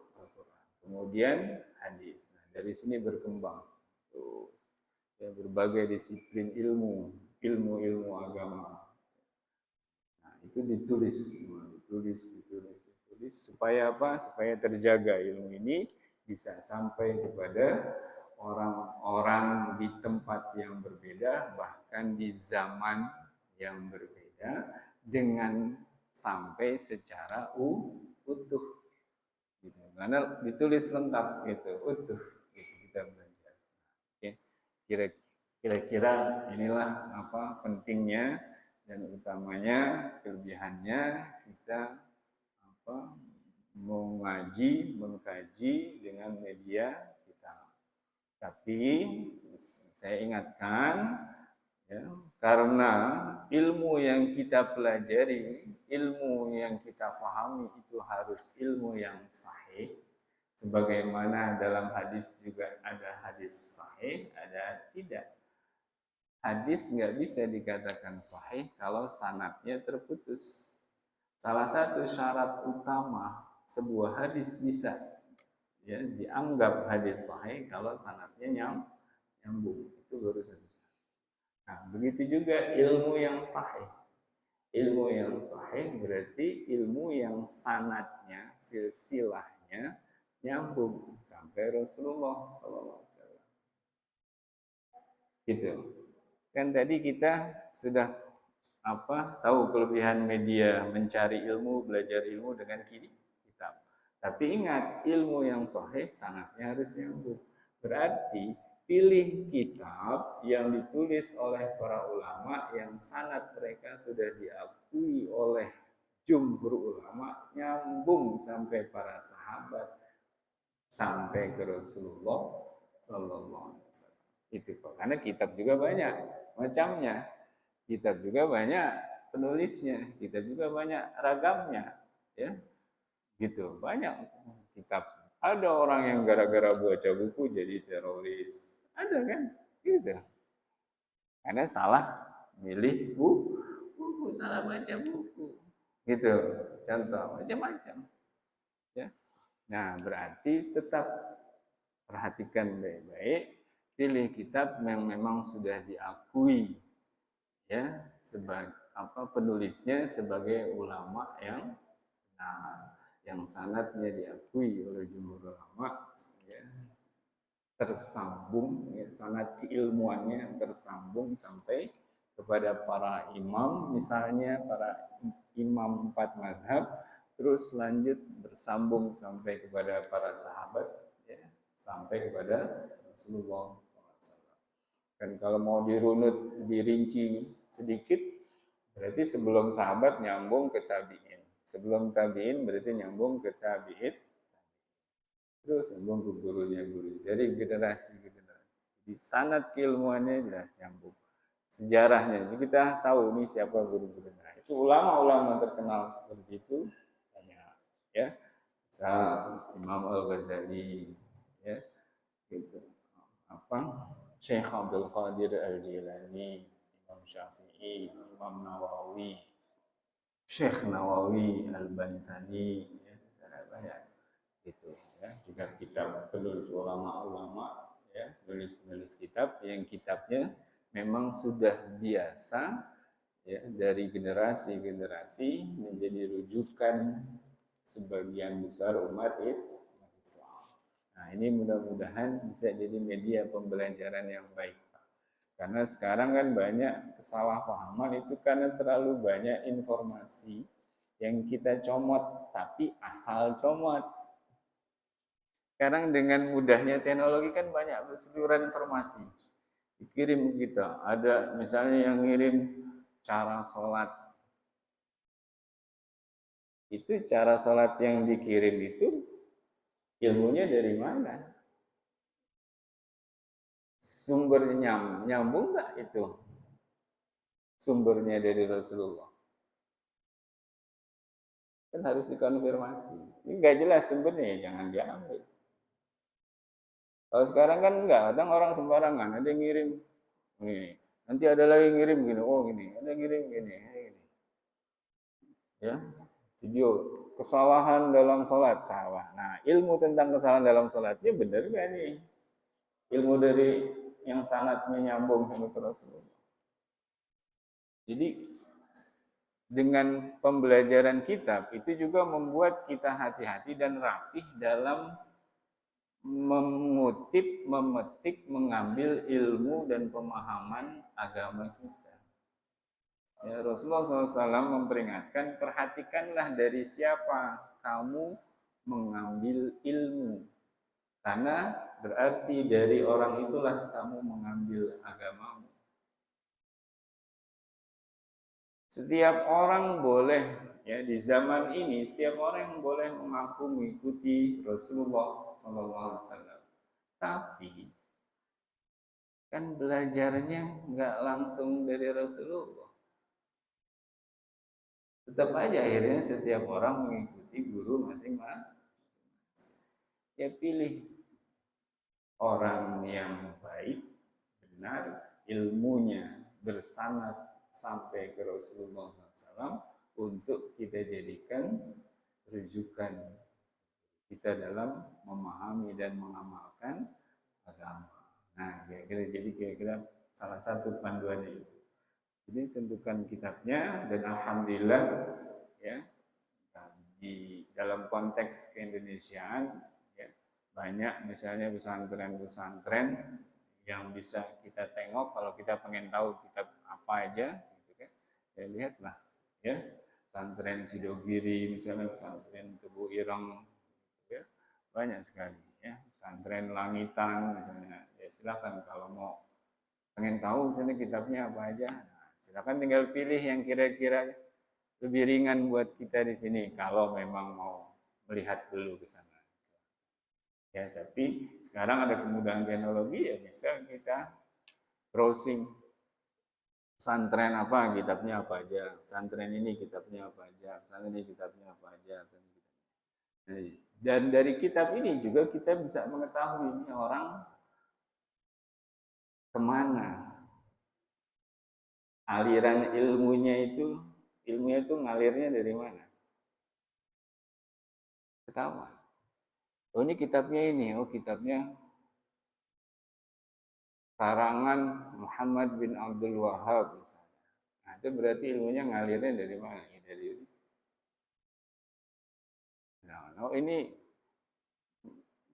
Kemudian hadis. Nah, dari sini berkembang terus ya, berbagai disiplin ilmu agama. Nah, itu ditulis supaya apa? Supaya terjaga ilmu ini bisa sampai kepada orang-orang di tempat yang berbeda, bahkan di zaman yang berbeda, dengan sampai secara utuh. Gitu. Karena ditulis lengkap gitu, utuh gitu, kita belajar. Oke. Kira-kira inilah apa pentingnya dan utamanya kelebihannya kita mengaji, mengkaji dengan media kita. Tapi saya ingatkan, ya, karena ilmu yang kita pelajari, ilmu yang kita pahami itu harus ilmu yang sahih. Sebagaimana dalam hadis juga ada hadis sahih, ada tidak. Hadis nggak bisa dikatakan sahih kalau sanadnya terputus. Salah satu syarat utama sebuah hadis bisa ya dianggap hadis sahih kalau sanadnya nyambung. Itu baru satu. Nah, begitu juga ilmu yang sahih. Ilmu yang sahih berarti ilmu yang sanadnya, silsilahnya nyambung sampai Rasulullah SAW. Gitu. Kan tadi kita sudah tahu kelebihan media mencari ilmu, belajar ilmu dengan kitab. Tapi ingat, ilmu yang sahih sanadnya harus nyambung. Berarti pilih kitab yang ditulis oleh para ulama yang sanad mereka sudah diakui oleh jumhur ulama, nyambung sampai para sahabat, sampai ke Rasulullah Sallallahu Alaihi Wasallam. Itu kok. Karena kitab juga banyak macamnya. Kitab juga banyak penulisnya, kitab juga banyak ragamnya, ya. Gitu. Banyak kitab. Ada orang yang gara-gara baca buku jadi teroris. Ada kan? Gitu. Karena salah milih buku, salah baca buku. Gitu. Contoh macam-macam, ya. Nah, berarti tetap perhatikan baik-baik, pilih kitab yang memang sudah diakui, ya, sebagai penulisnya sebagai ulama yang yang sanadnya diakui oleh jumhur ulama, ya, tersambung, ya, sanad keilmuannya tersambung sampai kepada para imam, misalnya para imam 4 mazhab, terus lanjut bersambung sampai kepada para sahabat, ya, sampai kepada Rasulullah SAW. Dan kalau mau dirunut, dirinci sedikit, berarti sebelum sahabat nyambung ke tabi'in. Sebelum tabi'in berarti nyambung ke tabi'in. Terus nyambung ke gurunya guru. Dari generasi ke generasi. Di sanad keilmuannya jelas nyambung. Sejarahnya, jadi kita tahu nih siapa guru-guru. Nah, itu ulama-ulama terkenal seperti itu banyak, ya. Misal Imam Al-Ghazali, ya, gitu. Syekh Abdul Qadir Al-Jilani, Imam Syafi'i, Imam Nawawi, Syekh Nawawi Al-Bantani, ya, banyak gitu, ya. Juga kitab penulis ulama-ulama, ya, penulis-penulis kitab yang kitabnya memang sudah biasa, ya, dari generasi-generasi menjadi rujukan sebagian besar umat Islam. Nah, ini mudah-mudahan bisa jadi media pembelajaran yang baik. Karena sekarang kan banyak kesalahpahaman itu karena terlalu banyak informasi yang kita comot, tapi asal comot. Sekarang dengan mudahnya teknologi kan banyak berseluruhan informasi. Dikirim kita, ada misalnya yang ngirim cara sholat. Itu cara sholat yang dikirim itu ilmunya dari mana? Sumbernya nyambung nggak itu? Sumbernya dari Rasulullah. Kan harus dikonfirmasi. Ini nggak jelas sumbernya, ya jangan diambil. Kalau sekarang kan enggak, kadang orang sembarangan, ada yang ngirim ini, nanti ada lagi yang ngirim gini, oh gini, ada yang ngirim gini, ya, video kesalahan dalam sholat salah. Nah, ilmu tentang kesalahan dalam sholatnya benar nggak nih? Ilmu dari yang sanadnya nyambung sama Rasulullah. Jadi dengan pembelajaran kitab itu juga membuat kita hati-hati dan rapih dalam mengutip, memetik, mengambil ilmu dan pemahaman agama kita. Ya, Rasulullah SAW memperingatkan, perhatikanlah dari siapa kamu mengambil ilmu. Karena berarti dari orang itulah kamu mengambil agamamu. Setiap orang boleh, ya, di zaman ini setiap orang yang boleh mengaku mengikuti Rasulullah SAW. Tapi kan belajarnya nggak langsung dari Rasulullah. Tetap aja akhirnya setiap orang mengikuti guru masing-masing. Ya pilih orang yang baik, benar, ilmunya bersanad sampai ke Rasulullah SAW untuk kita jadikan rujukan kita dalam memahami dan mengamalkan agama. Nah, kira-kira salah satu panduannya itu. Jadi tentukan kitabnya dan alhamdulillah, ya, di dalam konteks keindonesiaan, ya, banyak misalnya pesantren-pesantren yang bisa kita tengok kalau kita pengen tahu kitab apa aja, gitu kan. Ya lihatlah, ya, pesantren Sidogiri misalnya, pesantren Tebu Ireng, ya, banyak sekali, ya, pesantren Langitan misalnya. Ya silakan kalau mau pengen tahu misalnya kitabnya apa aja, nah, silakan tinggal pilih yang kira-kira lebih ringan buat kita di sini kalau memang mau melihat dulu ke sana. Ya, tapi sekarang ada kemudahan teknologi, ya bisa kita browsing pesantren apa, kitabnya apa aja, pesantren ini kitabnya apa aja, pesantren ini kitabnya apa aja. Dan dari kitab ini juga kita bisa mengetahui ini orang kemana aliran ilmunya itu ngalirnya dari mana, ketahuan. Oh ini kitabnya ini, oh kitabnya karangan Muhammad bin Abdul Wahab misalnya. Nah, itu berarti ilmunya ngalirnya dari mana? Dari oh ini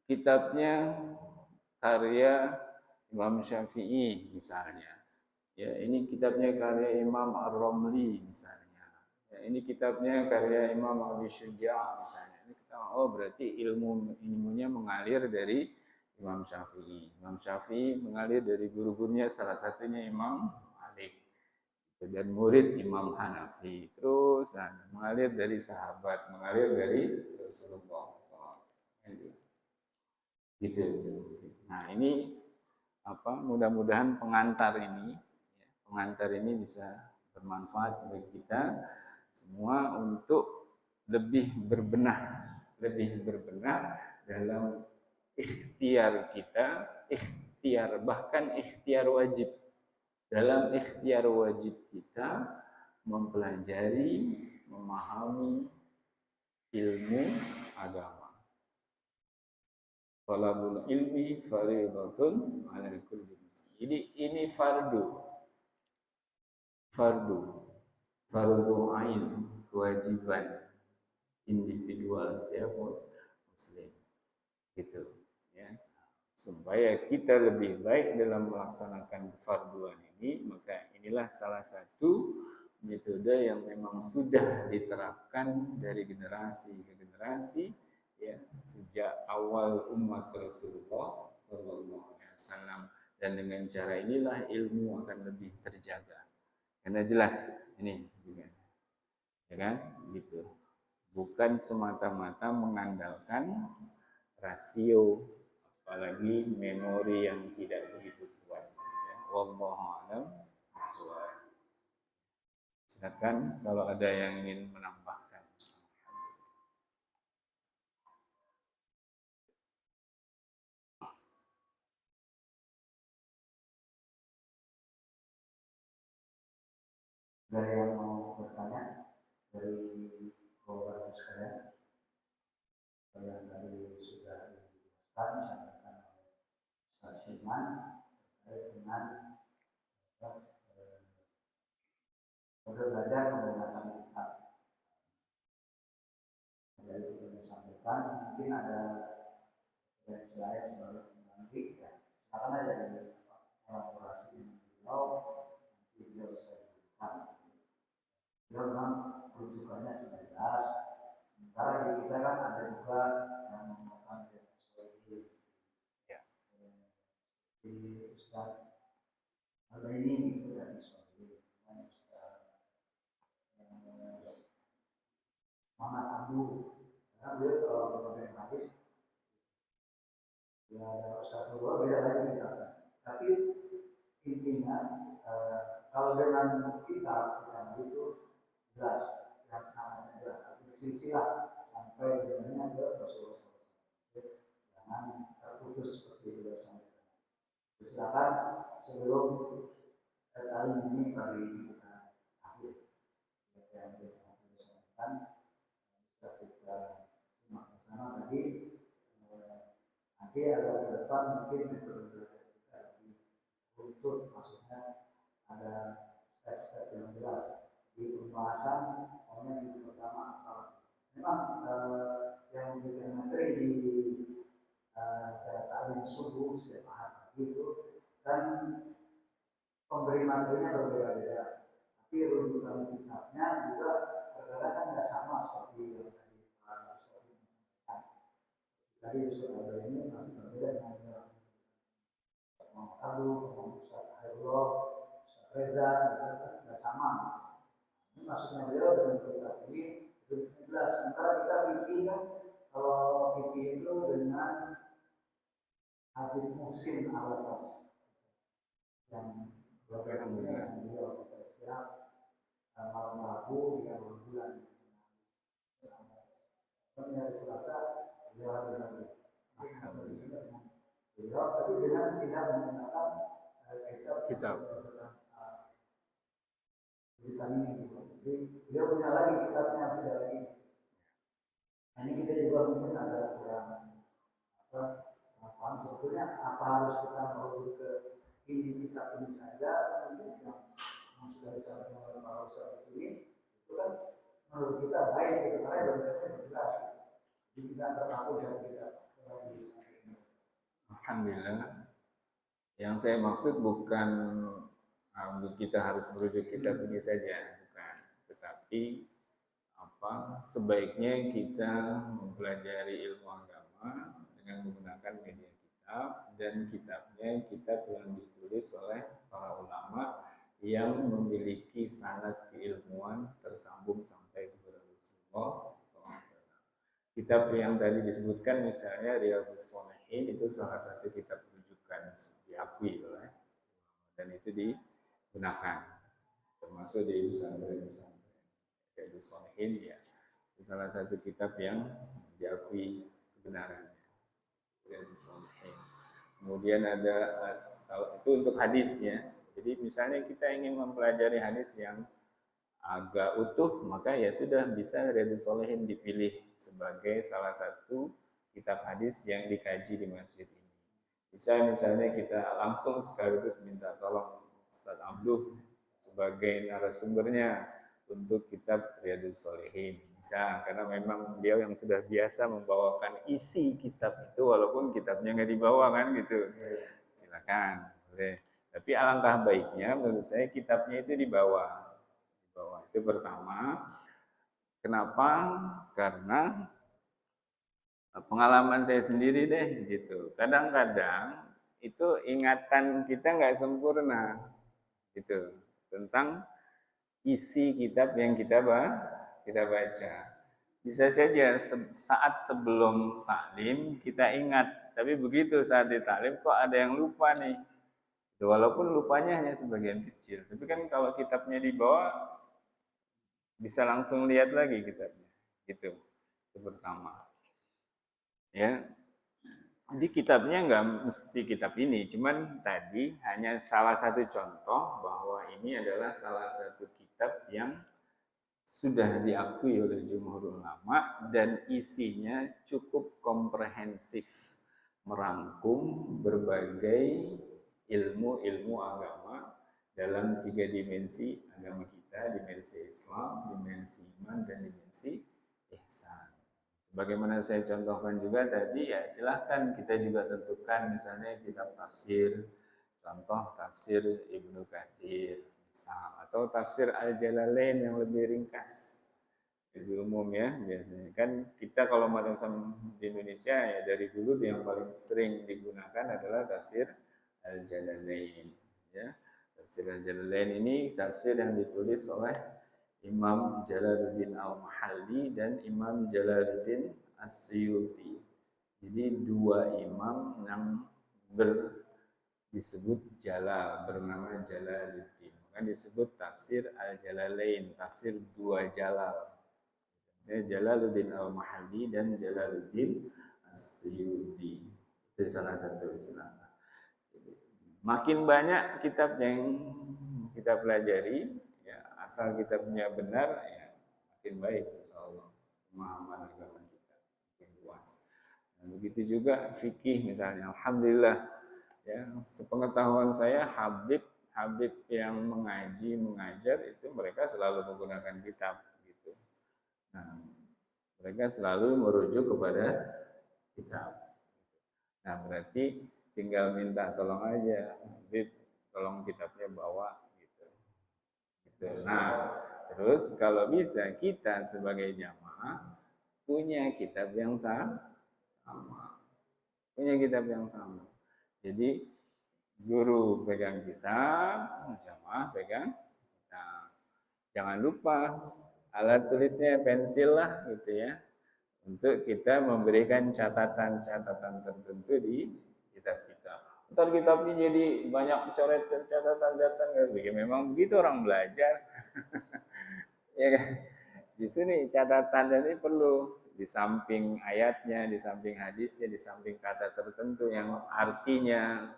kitabnya karya Imam Syafi'i misalnya. Ya, ini kitabnya karya Imam Ar-Romli misalnya. Ya, ini kitabnya karya Imam Abi Syuja' misalnya. Ini kita oh berarti ilmunya mengalir dari Imam Syafi'i. Imam Syafi'i mengalir dari guru-gurunya, salah satunya Imam Malik dan murid Imam Hanafi. Terus mengalir dari sahabat, mengalir dari Rasulullah SAW. Gitu. Nah ini mudah-mudahan pengantar ini bisa bermanfaat bagi kita semua untuk lebih berbenah dalam ikhtiar kita, bahkan ikhtiar wajib. Dalam ikhtiar wajib kita mempelajari, memahami ilmu agama. Talabul ilmi fardhatun 'alal kulli muslim. Jadi ini fardu ain, kewajiban individual setiap muslim. Gitu ya. Supaya kita lebih baik dalam melaksanakan kefarduan ini, maka inilah salah satu metode yang memang sudah diterapkan dari generasi ke generasi ya, sejak awal umat Rasulullah sallallahu alaihi wasallam, dan dengan cara inilah ilmu akan lebih terjaga. Karena jelas ini juga. Ya kan? Gitu. Bukan semata-mata mengandalkan rasio, apalagi memori yang tidak begitu kuat. Ya. Wallahu a'lam bishawab. Silakan kalau ada yang ingin menambahkan. Dari yang mau bertanya dari kawan sekalian, yang tadi sudah dijelaskan disampaikan oleh Ustaz Firman terkait dengan belajar menggunakan kitab. Dari itu disampaikan, mungkin ada dari selain sebagai pengganti, ya silakan aja dari kolaborasi dengan beliau, nanti beliau bisa dijelaskan. Beliau memang rujukannya sudah jelas. Sementara di kita kan ada juga yang menggunakan teknologi di Ustaz ini itu dari Israel, Muhammad Abdul, karena beliau kalau menggunakan hadis ya ada satu dua beda lagi kita. Tapi intinya kalau dengan kita itu jelas, yang sangat jelas, silsilah sampai dengannya ke Rasulullah. Jangan terputus seperti beliau sampaikan. Silakan sebelum kali ini kita akhir yang kita sampaikan, bisa kita simak bersama tadi. Nanti ada ke depan mungkin metode kita lebih runtut, maksudnya ada step-step yang jelas di pembahasan. Yang pertama apa? Memang yang memberikan materi di taklim subuh setiap hari itu kan pemberi materinya berbeda-beda, tapi rujukan kitabnya juga terkadang kan tidak sama seperti yang tadi Pak Ustaz sampaikan. Tadi Ustaz ini masih berbeda dengan Muhammad Abu, Ustaz Hairullah, Ustaz Reza, tidak sama. Ini maksudnya beliau dengan kitab ini jelas. Sementara kita bikin kan, kalau bikin itu dengan Habib Musim Alatas yang berbeda beliau kita istirahat malam Rabu di awal bulan. Hari Selasa beliau hadir lagi. Beliau tapi dengan tidak menggunakan kitab vitamin ini. Jadi beliau punya lagi kitabnya, tidak lagi. Nah, ini kita juga mungkin ada kurang paham sebetulnya apa harus kita merujuk ke ini kitab ini saja, mungkin yang sudah disampaikan oleh para ustaz di sini itu kan menurut kita baik gitu, karena berbeda jelas. Jadi kita terpaku dari kita. Alhamdulillah. Yang saya maksud bukan kita harus merujuk kitab ini saja, bukan. Tetapi sebaiknya kita mempelajari ilmu agama dengan menggunakan media kitab, dan kitabnya kitab yang ditulis oleh para ulama yang memiliki sanad keilmuan tersambung sampai kepada Rasulullah SAW. Kitab yang tadi disebutkan misalnya Riyadhus Shalihin itu salah satu kitab rujukan diakui oleh dan itu digunakan termasuk di pesantren-pesantren. Riyadhus Shalihin ya salah satu kitab yang diakui kebenarannya. Riyadhus Shalihin. Kemudian ada itu untuk hadisnya. Jadi misalnya kita ingin mempelajari hadis yang agak utuh, maka ya sudah bisa Riyadhus Shalihin dipilih sebagai salah satu kitab hadis yang dikaji di masjid ini. Bisa misalnya kita langsung sekaligus minta tolong Ustaz Abduh sebagai narasumbernya untuk kitab Riyadhus Shalihin. Bisa, karena memang beliau yang sudah biasa membawakan isi kitab itu walaupun kitabnya nggak dibawa kan gitu. Silakan, boleh. Tapi alangkah baiknya menurut saya kitabnya itu dibawa. Itu pertama. Kenapa? Karena pengalaman saya sendiri deh gitu. Kadang-kadang itu ingatan kita nggak sempurna gitu tentang isi kitab yang kita baca. Bisa saja saat sebelum taklim kita ingat, tapi begitu saat di taklim kok ada yang lupa nih. Walaupun lupanya hanya sebagian kecil, tapi kan kalau kitabnya dibawa bisa langsung lihat lagi kitabnya. Gitu. Itu pertama. Ya. Di kitabnya nggak mesti kitab ini, cuman tadi hanya salah satu contoh bahwa ini adalah salah satu kitab yang sudah diakui oleh jumhur ulama dan isinya cukup komprehensif, merangkum berbagai ilmu-ilmu agama dalam 3 dimensi agama kita, dimensi Islam, dimensi iman, dan dimensi ihsan. Bagaimana saya contohkan juga tadi, ya silahkan kita juga tentukan misalnya kitab tafsir, contoh tafsir Ibnu Katsir misal, atau tafsir Al-Jalalain yang lebih ringkas, lebih umum ya biasanya. Kan kita kalau madrasah di Indonesia ya dari dulu yang paling sering digunakan adalah tafsir Al-Jalalain. Ya, tafsir Al-Jalalain ini tafsir yang ditulis oleh Imam Jalaluddin Al-Mahalli dan Imam Jalaluddin As-Suyuti. Jadi dua imam yang disebut Jalal, bernama Jalaluddin. Maka disebut tafsir Al-Jalalain, tafsir dua Jalal. Misalnya Jalaluddin Al-Mahalli dan Jalaluddin As-Suyuti. Itu salah satu istilah. Makin banyak kitab yang kita pelajari, ya, asal kitabnya benar, ya, makin baik insyaallah pemahaman agama kita makin luas. Dan begitu juga fikih misalnya, alhamdulillah ya, sepengetahuan saya Habib yang mengajar itu mereka selalu menggunakan kitab gitu. Nah, mereka selalu merujuk kepada kitab. Nah, berarti tinggal minta tolong aja, Habib tolong kitabnya bawa gitu. Nah, terus kalau bisa kita sebagai jamaah punya kitab yang sama. Punya kitab yang sama. Jadi guru pegang kitab, jamaah pegang kitab. Jangan lupa alat tulisnya pensil lah gitu ya. Untuk kita memberikan catatan-catatan tertentu di kitab Ntar kitabnya jadi banyak coret catatan-catatan. Ya, memang begitu orang belajar. Ya kan? Di sini catatan ini perlu di samping ayatnya, di samping hadisnya, di samping kata tertentu yang artinya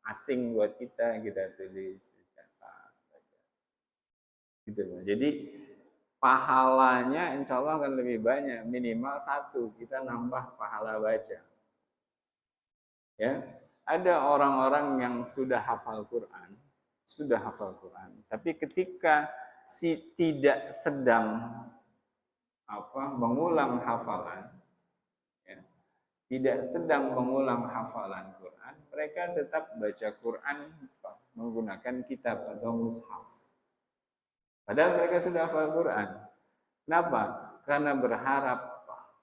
asing buat kita tulis, catat, gitu. Jadi pahalanya insya Allah akan lebih banyak, minimal satu kita nambah pahala baca. Ya, ada orang-orang yang sudah hafal Quran, tapi ketika si tidak sedang mengulang hafalan, ya, tidak sedang mengulang hafalan Quran, mereka tetap baca Quran menggunakan kitab atau mushaf. Padahal mereka sudah hafal Quran. Kenapa? Karena berharap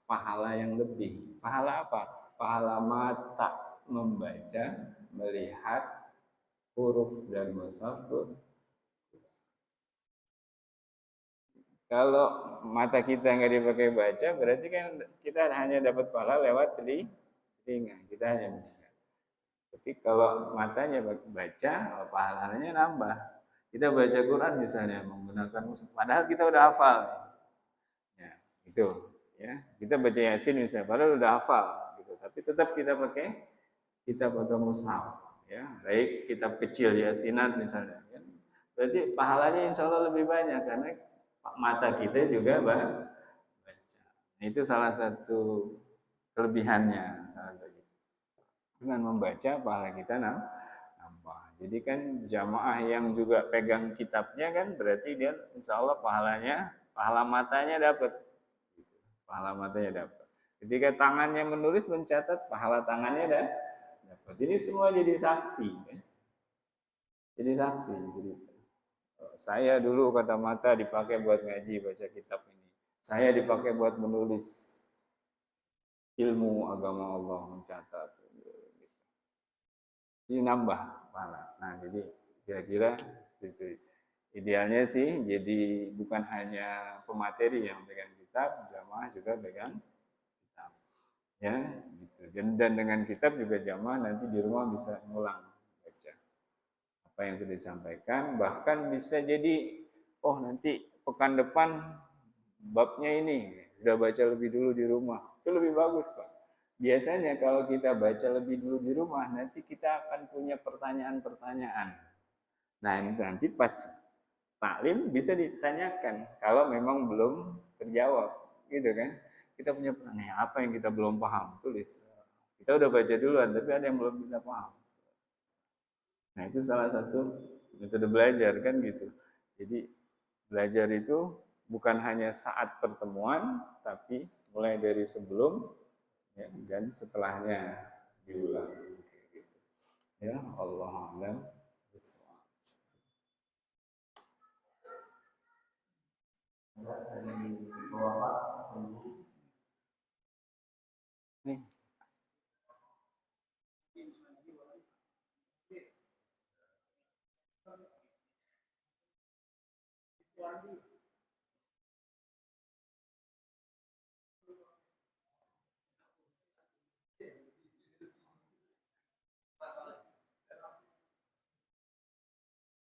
pahala yang lebih. Pahala apa? Pahala mata membaca, melihat huruf dan mushaf. Kalau mata kita nggak dipakai baca, berarti kan kita hanya dapat pahala lewat telinga. Kita hanya mendengar. Tapi kalau matanya baca, pahalanya nambah. Kita baca Quran misalnya menggunakan mushaf, padahal kita udah hafal. Ya, itu. Ya, kita baca Yasin misalnya, padahal udah hafal. Gitu. Tapi tetap kita pakai kitab atau mushaf. Ya, baik kitab kecil Yasinat misalnya. Ya. Berarti pahalanya insya Allah lebih banyak karena mata kita juga baca. Nah, itu salah satu kelebihannya. Dengan membaca pahala kita nambah. Jadi kan jamaah yang juga pegang kitabnya kan berarti dia insya Allah pahala matanya dapat. Pahala matanya dapat. Ketika tangannya menulis mencatat, pahala tangannya dapat. Jadi semua jadi saksi. Kan? Jadi saksi. Jadi saya dulu kata mata dipakai buat ngaji baca kitab ini. Saya dipakai buat menulis ilmu agama Allah, mencatat. Jadi nambah pahala. Nah, jadi kira-kira seperti itu. Idealnya sih jadi bukan hanya pemateri yang pegang kitab, jamaah juga pegang kitab. Ya, gitu. Dan dengan kitab juga jamaah nanti di rumah bisa ngulang baca apa yang sudah disampaikan, bahkan bisa jadi oh nanti pekan depan babnya ini sudah baca lebih dulu di rumah. Itu lebih bagus, Pak. Biasanya kalau kita baca lebih dulu di rumah, nanti kita akan punya pertanyaan-pertanyaan. Nah, nanti pas taklim bisa ditanyakan kalau memang belum terjawab, gitu kan? Kita punya pertanyaan apa yang kita belum paham, tulis. Kita udah baca duluan, tapi ada yang belum kita paham. Nah, itu salah satu metode belajar kan gitu. Jadi belajar itu bukan hanya saat pertemuan, tapi mulai dari sebelum ya, dan setelahnya diulang. Ya, Allah a'lam. Nih.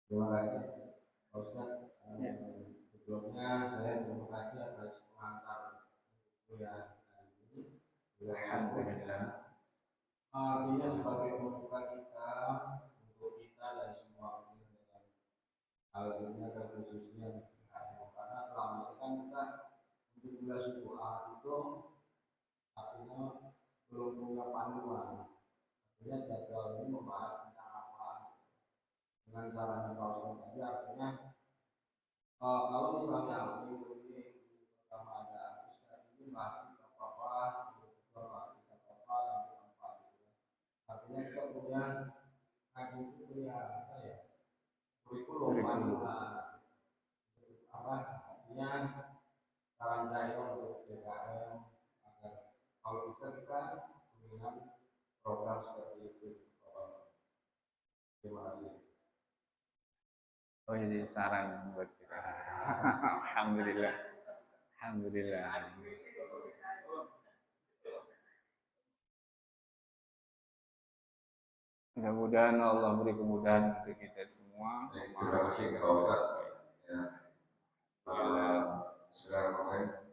Terima kasih, Pak Ustadz. Sebelumnya saya terima kasih atas pengantar kuliah hari ini. Alhamdulillah. Artinya sebagai pembuka kita untuk kita dan semua dalam hal ini terkhususnya karena selama ini kan kita untuk kuliah suku A itu artinya belum punya panduan. Artinya jadwal ini membahas tentang apa dengan saran Pak Ustadz tadi artinya kalau misalnya minggu ini pertama ada Ustadz ini masih apa-apa, kedua masih apa-apa sampai empat gitu. Artinya kita punya ngaji itu punya apa ya kurikulum panduan apa artinya saran saya untuk DKM agar kalau bisa kita dengan program seperti itu. Terima kasih. Oh, jadi saran buat kita. Alhamdulillah. Alhamdulillah. Mudah-mudahan Allah beri kemudahan untuk kita semua. Terima kasih Pak Ustadz. Ya. Bismillahirrahmanirrahim.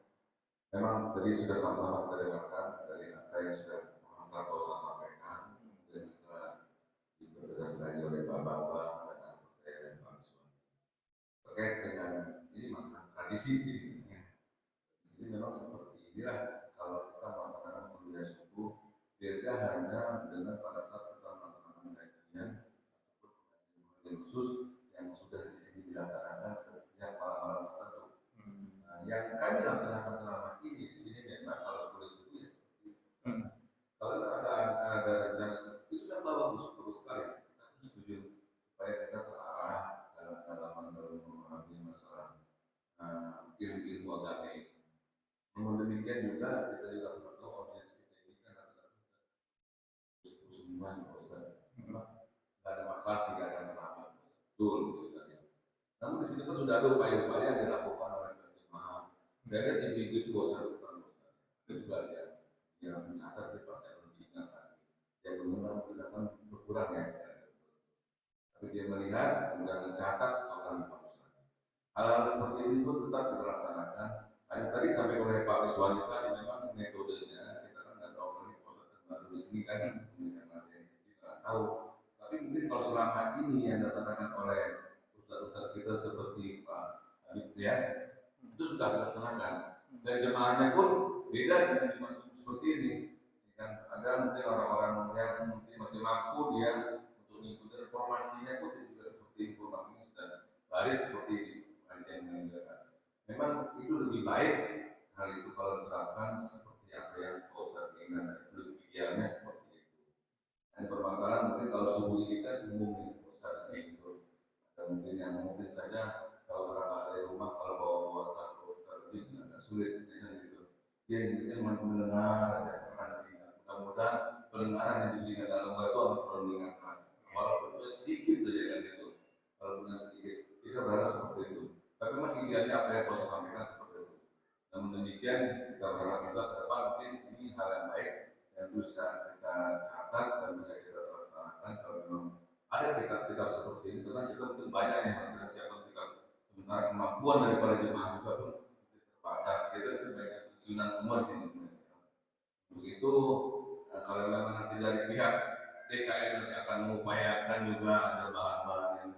Memang tadi sudah sama-sama kita dengarkan dari apa yang sudah Pak Ustadz sampaikan dan juga dipertegaskan oleh Pak Bapak dan Pak Iswan terkait dengan ini masalah tradisi sih. Jadi memang seperti inilah kalau kita melaksanakan kuliah subuh, beda hanya dengan pada saat kita melaksanakan kajian ataupun yang khusus yang sudah di sini dilaksanakan setiap malam-malam tertentu. Nah, yang kami laksanakan selama ini di sini memang kalau kuliah subuh ya seperti itu. Kalau ada rencana seperti itu kan bagus sekali. Kita setuju supaya kita terarah dalam memahami masalah ilmu agama ini. Namun demikian juga kita juga perlu audiens kita ini kan rata-rata musliman, nggak ada masalah, tidak ada masalah, betul sekali. Namun di sini pun sudah ada upaya-upaya yang dilakukan oleh jemaah. Saya lihat di video catatan ada juga yang mencatat di pas yang lebih ingat lagi. Yang benar mungkin akan berkurang ya. Tapi dia melihat kemudian mencatat akan bagus lagi. Hal-hal seperti ini pun tetap kita laksanakan. Yang tadi sampai oleh Pak Iswan tadi memang metodenya kita kan nggak tahu lagi proses baru di sini kan kemudian materi kita nggak tahu. Tapi mungkin kalau selama ini yang dilaksanakan oleh ustadz-ustadz kita seperti Pak Habib ya itu sudah dilaksanakan dan jemaahnya pun beda dengan dimaksud seperti ini. Kan ada mungkin orang-orang yang mungkin masih mampu dia untuk mengikuti informasinya pun juga seperti informasinya sudah baris seperti yang biasa. Memang itu lebih baik hal itu kalau diterapkan seperti apa yang Ustadz inginkan, lebih idealnya seperti itu. Dan permasalahan mungkin kalau subuh kita umum Ustadz sih itu, dan mungkin yang mungkin saja kalau berangkat dari rumah kalau bawa tas lebih agak sulit gitu. Dia intinya mendengar aja karena mudah-mudahan pendengaran yang diberikan dalam itu akan terlalu mengingatkan. Walaupun sedikit saja kan itu, walaupun sedikit kita berharap seperti itu. Tapi memang idealnya apa yang harus sampaikan seperti itu. Namun demikian kita berharap juga ke depan mungkin ini hal yang baik yang bisa kita catat dan bisa kita laksanakan kalau memang ada kitab-kitab seperti ini karena kita mungkin banyak yang kita siapkan kitab sementara kemampuan daripada jemaah juga pun terbatas kita sebagai pensiunan semua di sini. Begitu kalau memang nanti dari pihak DKN nanti akan mengupayakan juga ada bahan-bahan yang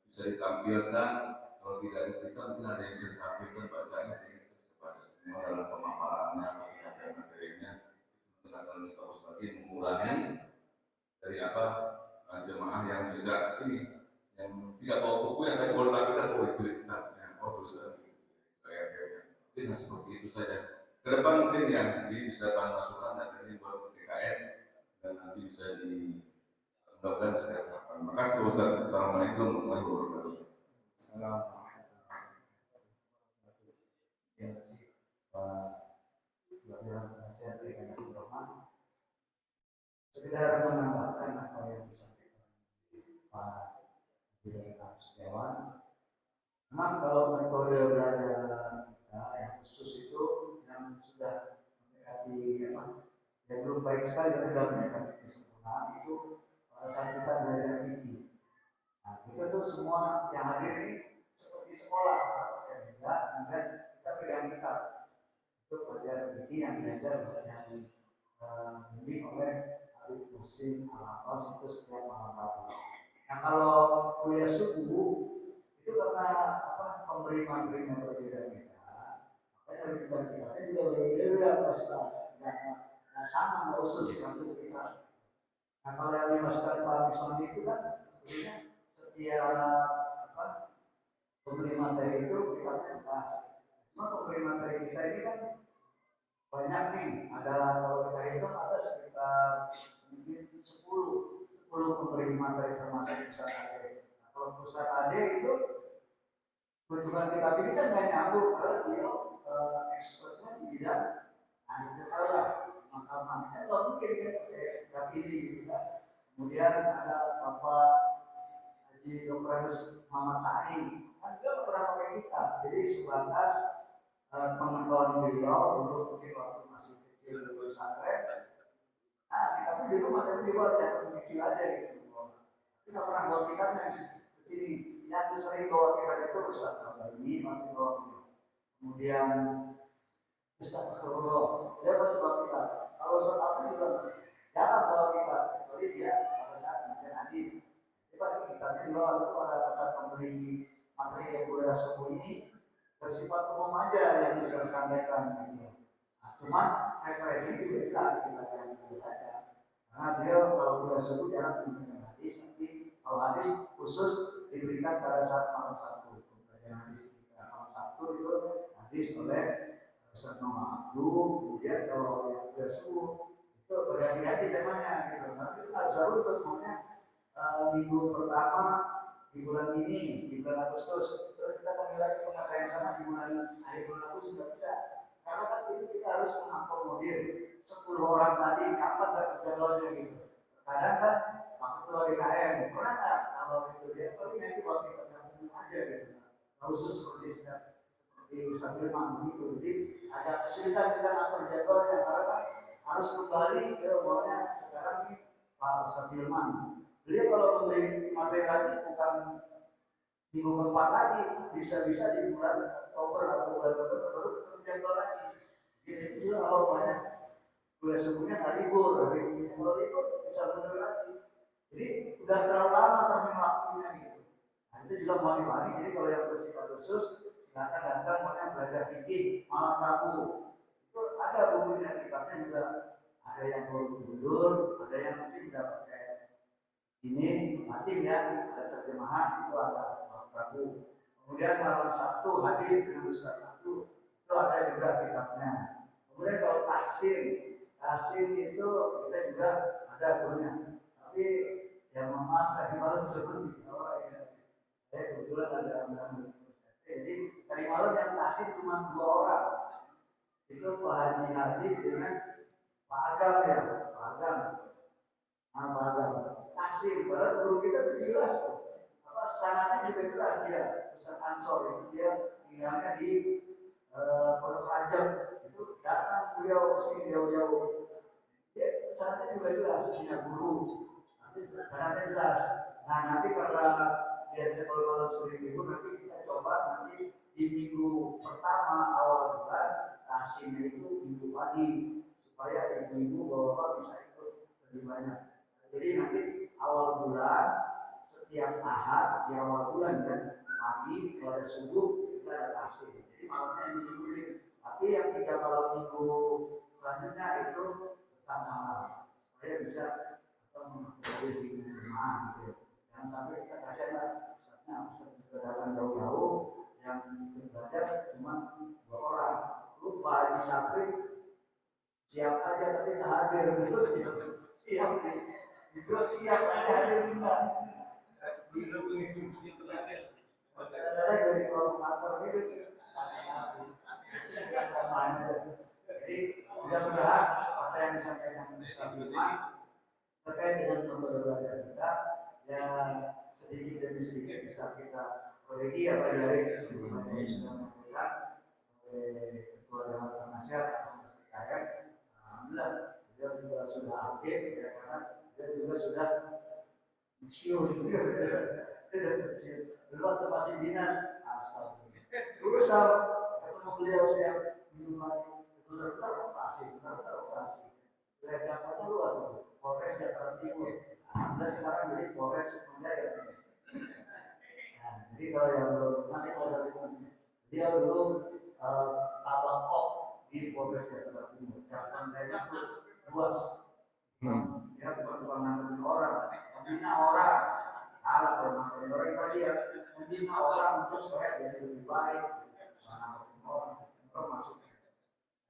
bisa ditampilkan. Kalau tidak kita mungkin ada yang bisa ditampilkan bacanya sehingga kita bisa baca semua dalam pemaparannya, materinya itu akan kita lagi mengurangi dari apa jemaah yang bisa ini yang tidak bawa buku yang tadi boleh kita bawa itu kitabnya, tulisan kayak mungkin seperti itu saja. Kedepan mungkin ya ini bisa bahan masukan dan ini buat DKN dan nanti bisa dikembangkan secara kapan. Makasih Ustaz. Assalamualaikum warahmatullahi wabarakatuh. Terima kasih Pak Nasihat Berikan Rahman. Sekedar menambahkan apa yang disampaikan Pak Direktur Setiawan. Memang kalau metode berada kita yang khusus itu yang sudah mendekati apa, yang belum baik sekali tapi sudah mendekati kesempurnaan itu pada saat kita belajar ini. Nah, kita tuh semua yang hadir ini seperti sekolah, ya, kemudian kita pegang kitab itu pelajaran ini yang diajar yang dibimbing oleh Habib Muhsin Al-Abbas itu setiap malam Rabu. Nah kalau kuliah subuh itu karena apa pemberi-pemberinya berbeda-beda, makanya dari kitabnya juga berbeda-beda, nggak sama, nggak usul untuk kita. Nah kalau yang dimaksudkan Pak Miswandi itu kan sebenarnya setiap apa pemberi materi itu kita bahas. Cuma pemberi materi kita ini kan banyak nih, ada kalau kita hitung ada sekitar mungkin 10 pemberi materi termasuk Ustaz Ade. Nah, kalau Ustaz Ade itu rujukan kitab ini kan nggak nyambung karena beliau expertnya di bidang kita tahu lah makam-makamnya nggak mungkin kan pakai kitab ini gitu kan. Kemudian ada Bapak Haji Dr. Muhammad Sa'i kan dia nggak pernah pakai kitab, jadi sebatas pengetahuan beliau dulu mungkin waktu masih kecil di pesantren. Nah, kitabnya di rumah tapi dibawa jatuh kecil aja gitu. kita pernah bawa kitabnya ke sini. Yang sering bawa kitab itu Ustaz ini masih bawa kitab. Kemudian Ustaz Khurul, dia pasti bawa kitab. Kalau Ustaz Abdul juga jarang bawa kitab, kecuali dia pada saat ngajar hadis. Dia pasti kitabnya juga pada saat memberi materi yang kuliah subuh ini bersifat umum aja yang bisa disampaikan. Nah, cuma referensi juga jelas kita yang baca. Karena beliau kalau kuliah subuh jarang memberikan hadis, nanti kalau hadis khusus diberikan pada saat malam Sabtu. Pembelajaran hadis kita malam Sabtu itu hadis oleh Ustaz Muhammad Abdul. Kemudian kalau yang kuliah subuh itu berganti-ganti temanya gitu. Nanti itu nggak bisa runtut, makanya minggu pertama di bulan ini, di bulan Agustus, terus kita memiliki pemateri yang sama di bulan akhir bulan Agustus nggak bisa. Karena kan itu kita harus mengakomodir 10 orang tadi kapan dapat jadwalnya gitu. Kadang kan waktu ketua DKM, pernah nggak kalau itu dia paling nanti buat kita yang umum aja gitu. Khusus seperti Ustaz Hilman begitu. Jadi ada kesulitan kita ngatur jadwalnya karena harus kembali ke bawahnya sekarang nih Pak Ustaz Hilman. Beliau kalau memberi materi lagi bukan minggu keempat lagi, bisa-bisa di bulan Oktober atau bulan November baru ketemu jadwal lagi. Jadi itu juga kalau banyak kuliah subuhnya nggak libur, hari ini kalau libur bisa mundur lagi. Jadi udah terlalu lama termin waktunya gitu. Nah itu juga mohon. Jadi kalau yang bersifat khusus silakan datang makanya belajar fikih malam Rabu. Itu ada bukunya, kitabnya juga ada yang mundur, ada yang mungkin dapat kayak ini mati ya, ada terjemahan itu ada malam Rabu. Kemudian malam Sabtu hadis dengan Ustaz Abdul itu ada juga kitabnya. Kemudian kalau tahsin itu kita juga ada gurunya. Tapi ya maaf tadi malam seperti orang ya. Saya kebetulan ada anak. Jadi tadi malam yang tahsin cuma 2 orang. Itu Pak Haji Hadi dengan Pak Agam ya, Pak Agam. Pak Agam. Tahsin, padahal guru kita itu jelas. Apa sangatnya juga jelas dia. Ustaz Ansor itu dia tinggalnya di Pondok Rajab. Itu datang beliau sini jauh-jauh. Ya, sangatnya juga jelas punya guru. Nanti sangatnya jelas. Nah nanti karena biasanya kalau malam sering itu nanti kita coba nanti di minggu pertama awal bulan tahsinnya itu minggu pagi supaya ibu-ibu bapak bisa ikut lebih banyak. Jadi nanti awal bulan setiap ahad di awal bulan dan pagi kalau ada subuh kita ada tahsin. Jadi malamnya yang diikutin. Tapi yang 3 malam minggu selanjutnya itu tetap malam supaya bisa mengakomodir di rumah gitu. Jangan sampai kita kasihan lah Ustaz datang jauh-jauh yang belajar cuma 2 orang. Lu Pak Haji Sapri siap aja tapi nggak hadir terus gitu. Siap nih. Itu siap aja hadir enggak. Kadang-kadang jadi provokator gitu. Jadi mudah-mudahan apa yang disampaikan Ustaz Hilman terkait dengan metode belajar kita ya sedikit demi sedikit bisa kita koreksi apa dari yang sudah disampaikan oleh Ketua Dewan Penasihat PKM. Alhamdulillah dia juga sudah update ya karena dia juga sudah pensiun dulu waktu masih dinas berusaha ketemu beliau setiap minggu benar-benar operasi lihat dapatnya luar Polres Jakarta Timur. Alhamdulillah sekarang jadi Polres Jaya. Nah, jadi kalau yang belum nanti kalau dari dia dulu tabak di Polres Jakarta Timur. Jakarta itu luas. Dia bukan nanganin orang, membina orang. Alat orang itu dia membina orang untuk supaya jadi lebih baik. Orang masuk.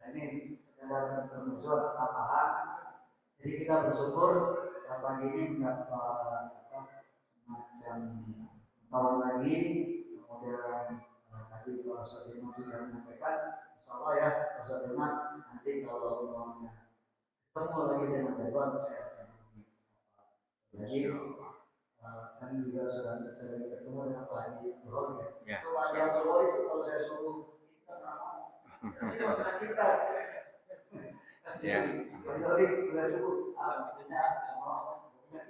Nah, ini sekedar bermusuh tambahan. Jadi kita bersyukur pagi ini semacam tahun lagi, kemudian tadi Pak Ustaz Hilman sudah menyampaikan, insyaallah ya Pak Ustaz Hilman nanti kalau uangnya ketemu lagi dengan jadwal saya akan jadi kan juga sudah sering ketemu dengan Pak Haji Abdul ya. Itu Pak Haji Abdul itu kalau saya suruh kita pernah kita. Ya. Jadi sudah sebut artinya